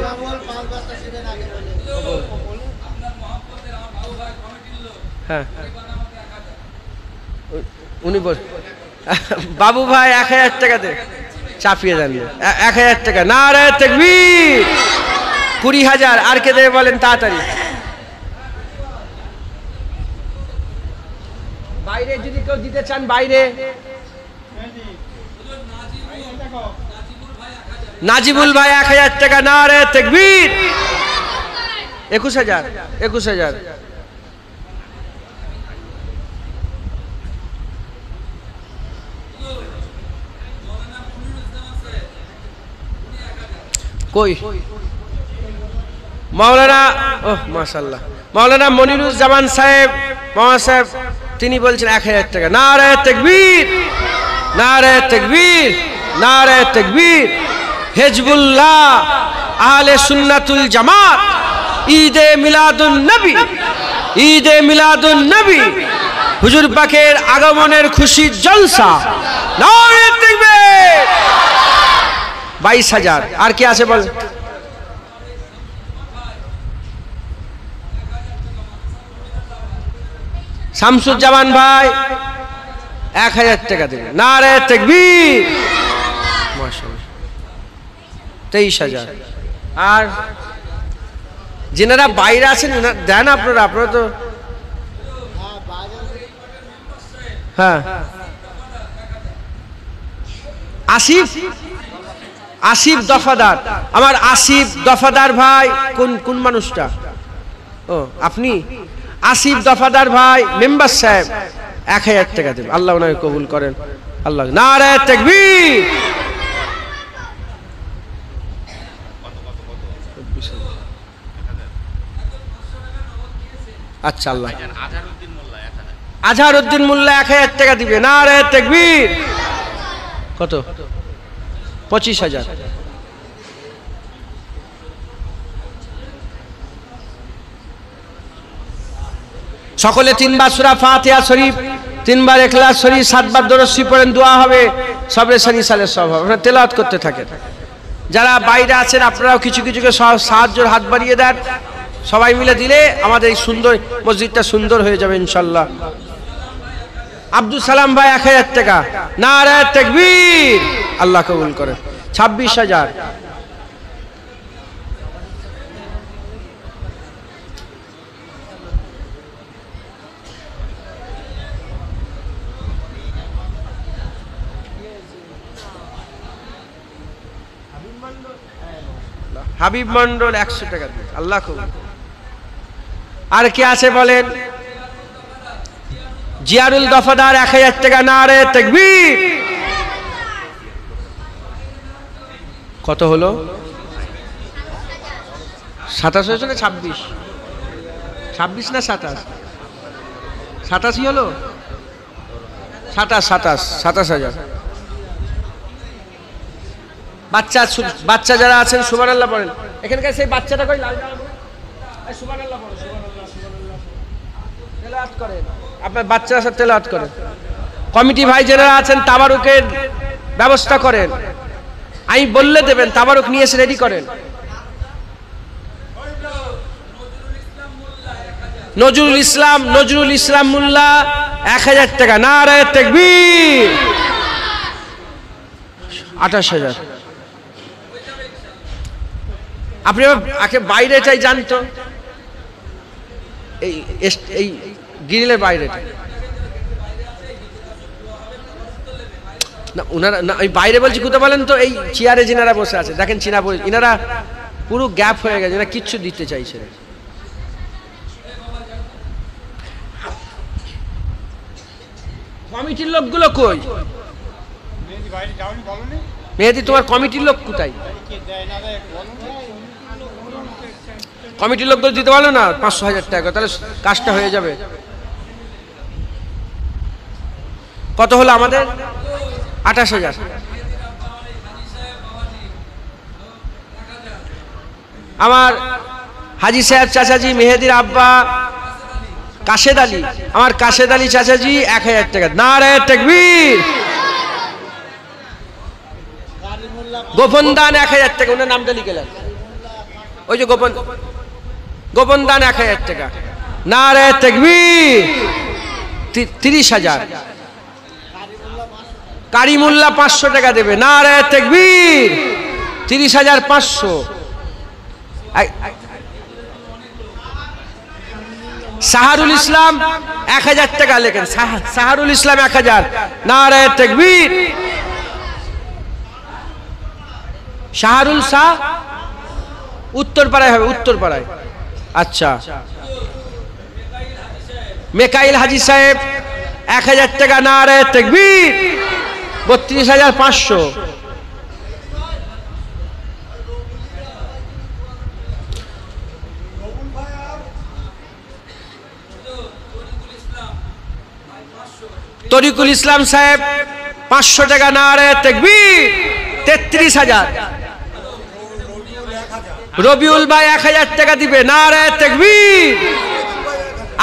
হ্যাঁ, উনি বল। বাবু ভাই 1000 টাকা দে। চাপিয়ে দেন। 1000 টাকা। নারে তাকবীর। 20000। আর কে দেবে বলেন তাড়াতাড়ি? বাইরে যদি কেউ দিতে চান, বাইরে। নাজিবুল ভাই 1000 টাকা। নারে তাকবীর। 21000। 21000। কই মাওলানা, ওহ মাশাআল্লাহ, মাওলানা মনিরুজ্জামান সাহেব, মাওলানা সাহেব তিনি বলছেন 1000 টাকা। নারায়ে তাকবীর, নারায়ে তাকবীর, নারায়ে তাকবীর। হিজবুল্লাহ, আহলে সুন্নাতুল জামাত, ঈদে মিলাদুন নবী, ঈদে মিলাদুন নবী, হুজুর পাকের আগমনের খুশির জলসা। নারায়ে তাকবীর। 22,000। আর কি আছে বল? শামসুজ্জামান ভাই 1000 টাকা দেবে। নারায়ে তাকবীর। মাশাআল্লাহ 23,000। আর যিনারা বাইরে আছেন দেন আপনারা তো, হ্যাঁ আসিফ, আসিফ দফাদার, আমার আসিফ দফাদার ভাই, কোন মানুষটা? ও আপনি আসিফ দফাদার ভাই মেম্বার সাহেব 1000 টাকা দেবে। আল্লাহ ওনাকে কবুল করেন। আল্লাহ। নারায়ে তাকবীর। আচ্ছা আল্লাহ। আজহারউদ্দিন মোল্লা 1000 টাকা দিবে। নারায়ে তাকবীর। কত? 25,000। সকলে 3 বার সূরা ফাতিহা শরীফ, 3 বার ইখলাস শরীফ, 7 বার দরুদ শরীফ পড়েন, দোয়া হবে, সবরে সানি সালের সব হবে। আপনারা তেলাওয়াত করতে থাকেন। যারা বাইরে আছেন আপনারাও কিছু কিছুকে সাহায্যের হাত বাড়িয়ে দেন। সবাই মিলে দিলে আমাদের এই সুন্দর মসজিদটা সুন্দর হয়ে যাবে ইনশাআল্লাহ। আব্দুল সালাম ভাই 1000 টাকা। নারায়ে তাকবীর। আল্লাহ কবুল করেন। 26,000। হাবিব মন্ডল 100 টাকা দিন। আল্লাহ কবুল। আর কি আছে বলেন? জিয়ারুল দফাদার 1000 টাকা। নারায়ে তাকবীর। কত হলো? 27 হয়েছে না 26? 26 না 27? 87 হলো? 27,000। বাচ্চা যারা আছেন সুবহানাল্লাহ পড়েন। এখানকার সেই বাচ্চাটা কই? লাল জামা পরে সুবহানাল্লাহ পড়ো, সুবহানাল্লাহ, সুবহানাল্লাহ তেলাওয়াত করেন। আপনার বাচ্চারা সব তেলাওয়াত করেন। কমিটি ভাই যারা আছেন তাবারুকের ব্যবস্থা করেন। আমি বললে দেবেন, তাবারুক নিয়ে এসে রেডি করেন। নজরুল ইসলাম মোল্লা 1000 টাকা। নারায়ে তাকবীর। 28,000। আপনি আগে বাইরে চাই জানতো, এই গ্রিলের বাইরে না, ওনারা না, আমি বাইরে বলছি কোথাও বলেন তো। এই চেয়ারে যিনারা বসে আছে দেখেন, চীনা বই, ইনারা পুরো গ্যাপ হয়ে গেছে, এরা কিচ্ছু দিতে চাইছে না। কমিটির লোকগুলো কই? মেহেদি তোমার কমিটির লোক কোথায়? কমিটির লোকগুলো দিতে পারলো না 500,000 টাকা, তাহলে কাজটা হয়ে যাবে। কত হলো আমাদের? 28,000। আমার হাজি সাহেব চাচাজি, মেহেদির আব্বা কাশেদ আলী, আমার কাশেদ আলী চাচাজি 1000 টাকা। নারায়ে তাকবীর। গোপন দান 1000 টাকা। ওনার নামটা লিখে নেন। ওই যে গোপন দান 1000 টাকা। নারায়ে তাকবীর। 30,000। কারিমুল্লাহ 500 টাকা দেবে। নারায়ে তাকবীর। 30,500। সাহারুল ইসলাম 1000 টাকা লেখেন। সাহারুল ইসলাম 1000। নারায়ে তাকবীর। শাহরুল শাহ উত্তরপাড়ায় হবে, উত্তরপাড়ায়। আচ্ছা। মেকাইল হাজি সাহেব 1000 টাকা। নারায়ে তাকবীর। 32,500। তরিকুল ইসলাম সাহেব 500 টাকা, নারে তাকবীর। 33,000। রবিউল ভাই 1000 টাকা দিবে, নারে তাকবীর।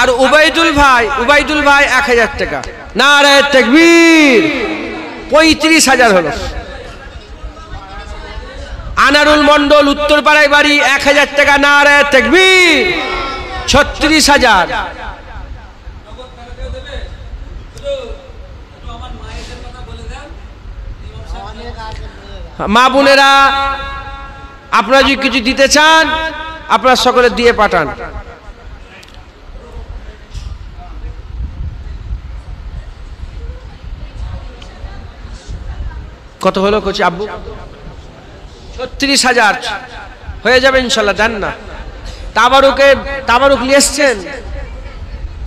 আর উবাইদুল ভাই 1000 টাকা, নারে তাকবীর। 35,000 হলো। আনারুল মন্ডল উত্তরপাড়ায় বাড়ি 1000 টাকা, নারে তাকবীর। 36,000। মা বোনেরা আপনারা যদি কিছু দিতে চান আপনারা সকলে দিয়ে পাঠান। কত হলো কোচি আব্বু? 36,000 হয়ে যাবে ইনশাল্লাহ। দেন না। তাবারুক নিয়ে এসছেন?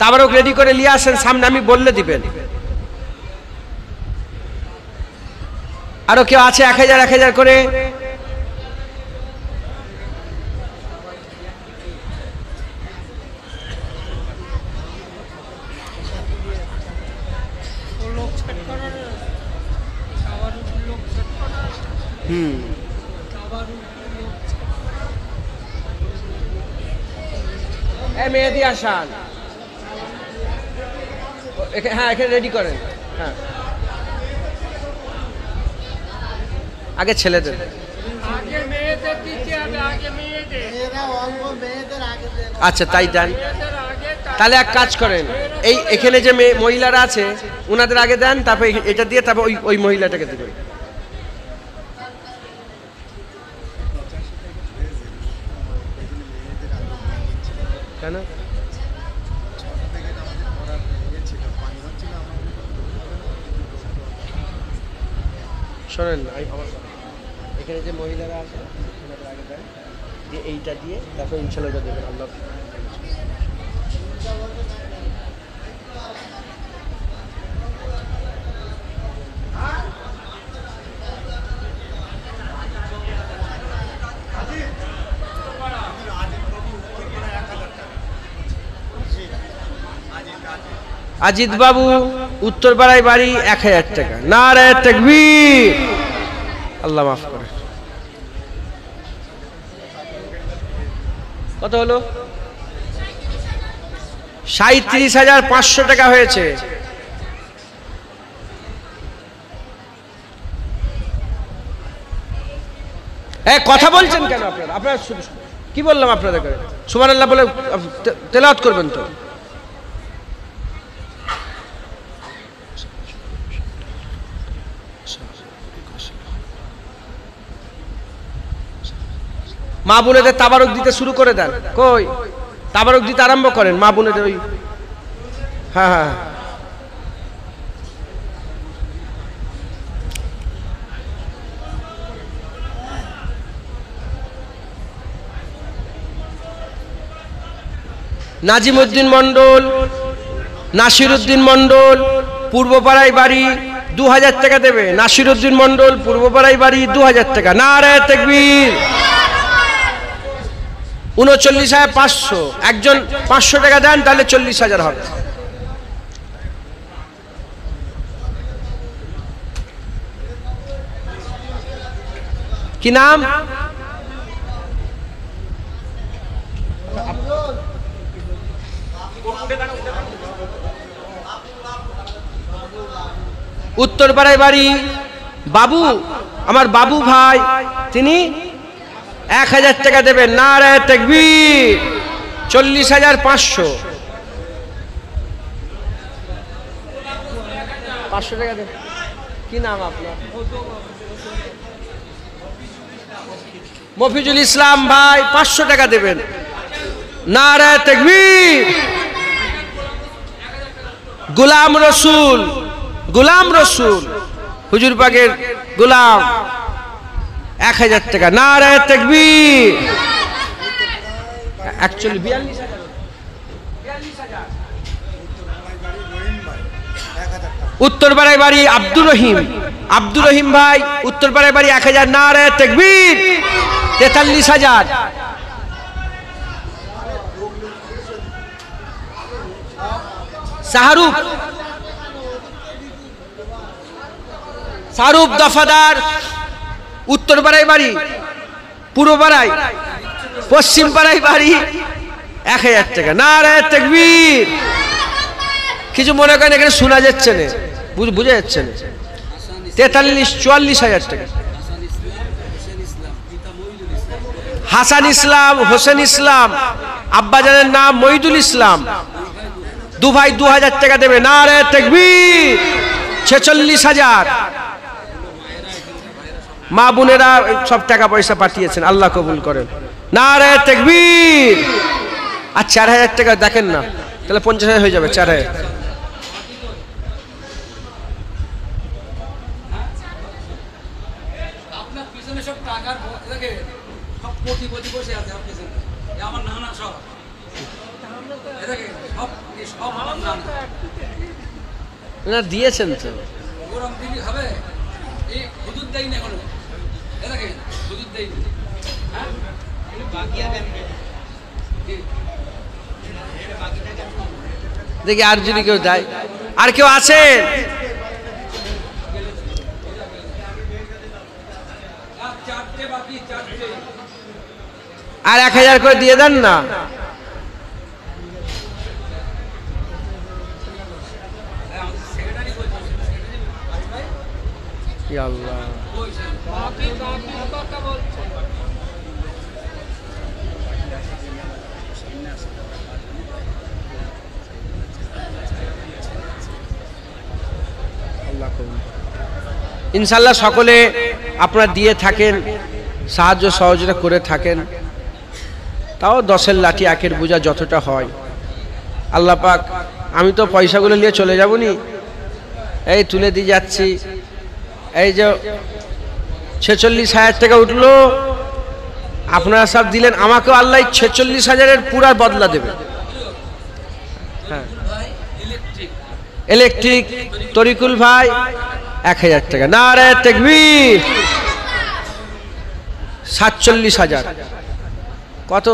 তাবারুক রেডি করে নিয়ে আসেন সামনে, আমি বললে দিবেন। আরো কেউ আছে 1000 করে? মেহেদি আসান, হ্যাঁ এখানে রেডি করেন। হ্যাঁ আগে ছেলেদের, আচ্ছা তাই দেন। তাহলে এক কাজ করেন, এই এখানে যে মহিলারা আছে ওনাদের আগে দেন, তারপর এটা দিয়ে তারপর ওই মহিলাটাকে দিবেন। কেন? শোনেন এখানে যে মহিলারা আছে ওনাদের আগে দেন, দিয়ে এইটা দিয়ে তারপর ইনশাল্লাহ দেবেন। আল্লাহ আজিদ বাবু উত্তরপাড়ায় বাড়ি 1000 টাকা, নারে তাকবীর। আল্লাহ মাফ করে। কত হলো? 37,500 টাকা হয়েছে। কথা বলছেন কেন আপনারা? আপনারা কি বললাম আপনাদেরকে? সুবহানাল্লাহ বলে তেলাওয়াত করবেন তো। মা বোনেদের তাবারক দিতে শুরু করে দেন। কই তাবারক দিতে আরম্ভ করেন মা বোনেদের। ওই হ্যাঁ হ্যাঁ নাজিমউদ্দিন মন্ডল, নাসিরউদ্দিন মন্ডল পূর্বপাড়ায় বাড়ি 2000 টাকা দেবে। নাসিরউদ্দিন মন্ডল পূর্বপাড়ায় বাড়ি 2000 টাকা, নারে তাকবীর। 39,500। একজন 500 টাকা দেন তাহলে 40,000 হবে। কি নাম? উত্তরপাড়ায় বাড়ি বাবু, আমার বাবু ভাই, তিনি 1000 টাকা দেবেন, নারে তাকবীর। 40,500। 500 টাকা দেবেন। কি নাম আপনার? মফিজুল ইসলাম ভাই 500 টাকা দেবেন, নারে তাকবীর। গোলাম রসুল হুজুর পাকের গোলাম 1000 টাকা, নারে তাকবীর। 42,000। উত্তরপাড়ায় বাড়ি আব্দুর রহিম ভাই, উত্তরপাড়ায় বাড়ি 1000, নারে তাকবীর। 43,000। শাহরুখ শাহরুখ দফাদার উত্তর পাড়ায় বাড়ি, পূর্ব পাড়ায়, পশ্চিম পাড়ায় বাড়ি, 1000 টাকা। নারায়ে তাকবীর। কিছু মনে করেন এখানে শোনা যাচ্ছে না, বুঝে যাচ্ছে না। 43-44,000 টাকা। হাসান ইসলাম, হোসেন ইসলাম, আব্বাজানের নাম মহিদুল ইসলাম, দু ভাই 2000 টাকা দেবে। নারায়ে তাকবীর। 46,000। মা বোনেরা সব টাকা পয়সা পাঠিয়েছেন, আল্লাহ কবুল করেন। নারায়ে তাকবীর। আর 4000 টাকা দেখেন না, তাহলে 50,000 হয়ে যাবে। 4000। না দিয়েছেন তো, দেখি আর যদি কেউ দেয়। আর কেউ আছেন? আর 1000 করে দিয়ে দেন না। আল্লাহ, ইনশাল্লাহ সকলে আপনারা দিয়ে থাকেন, সাহায্য সহযোগিতা করে থাকেন। তাও 10-এর লাঠি 1-এর বোঝা যতটা হয়। আল্লাহ পাক, আমি তো পয়সাগুলো নিয়ে চলে যাব নি, এই তুলে দিয়ে যাচ্ছি। এই যে 46,000 টাকা উঠলো, আপনারা সব দিলেন, আমাকেও আল্লাহ 46,000-এর পুরা বদলা দেবে। হ্যাঁ, ইলেকট্রিক তরিকুল ভাই 1000 টাকা। নারায়ে তাকবীর। 47,000। কত?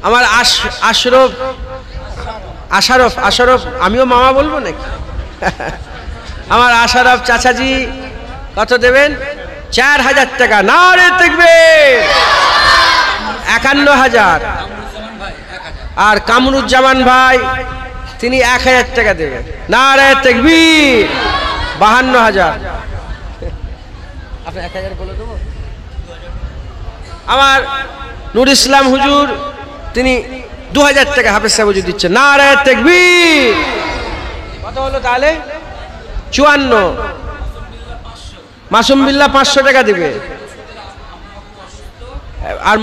আমার আশরফ, আমিও মামা বলবো নাকি? আমার আশরফ চাচাজি কত দেবেন? 4000 টাকা। নারায়ে তাকবীর। 51,000। আর কামরুজ্জামান ভাই তিনি 1000 টাকা দেবেন। নারায়ে তাকবীর। 52,000। আপনি 1000 বলে দেবো। আমার নূর ইসলাম হুজুর তিনি 2000 টাকা হাফেজ সাহেব হুজুর দিচ্ছেন। নারায়ে তাকবীর। কত হলো তাহলে? 54। মাসুম বিল্লাহ 500 টাকা দিবে। আর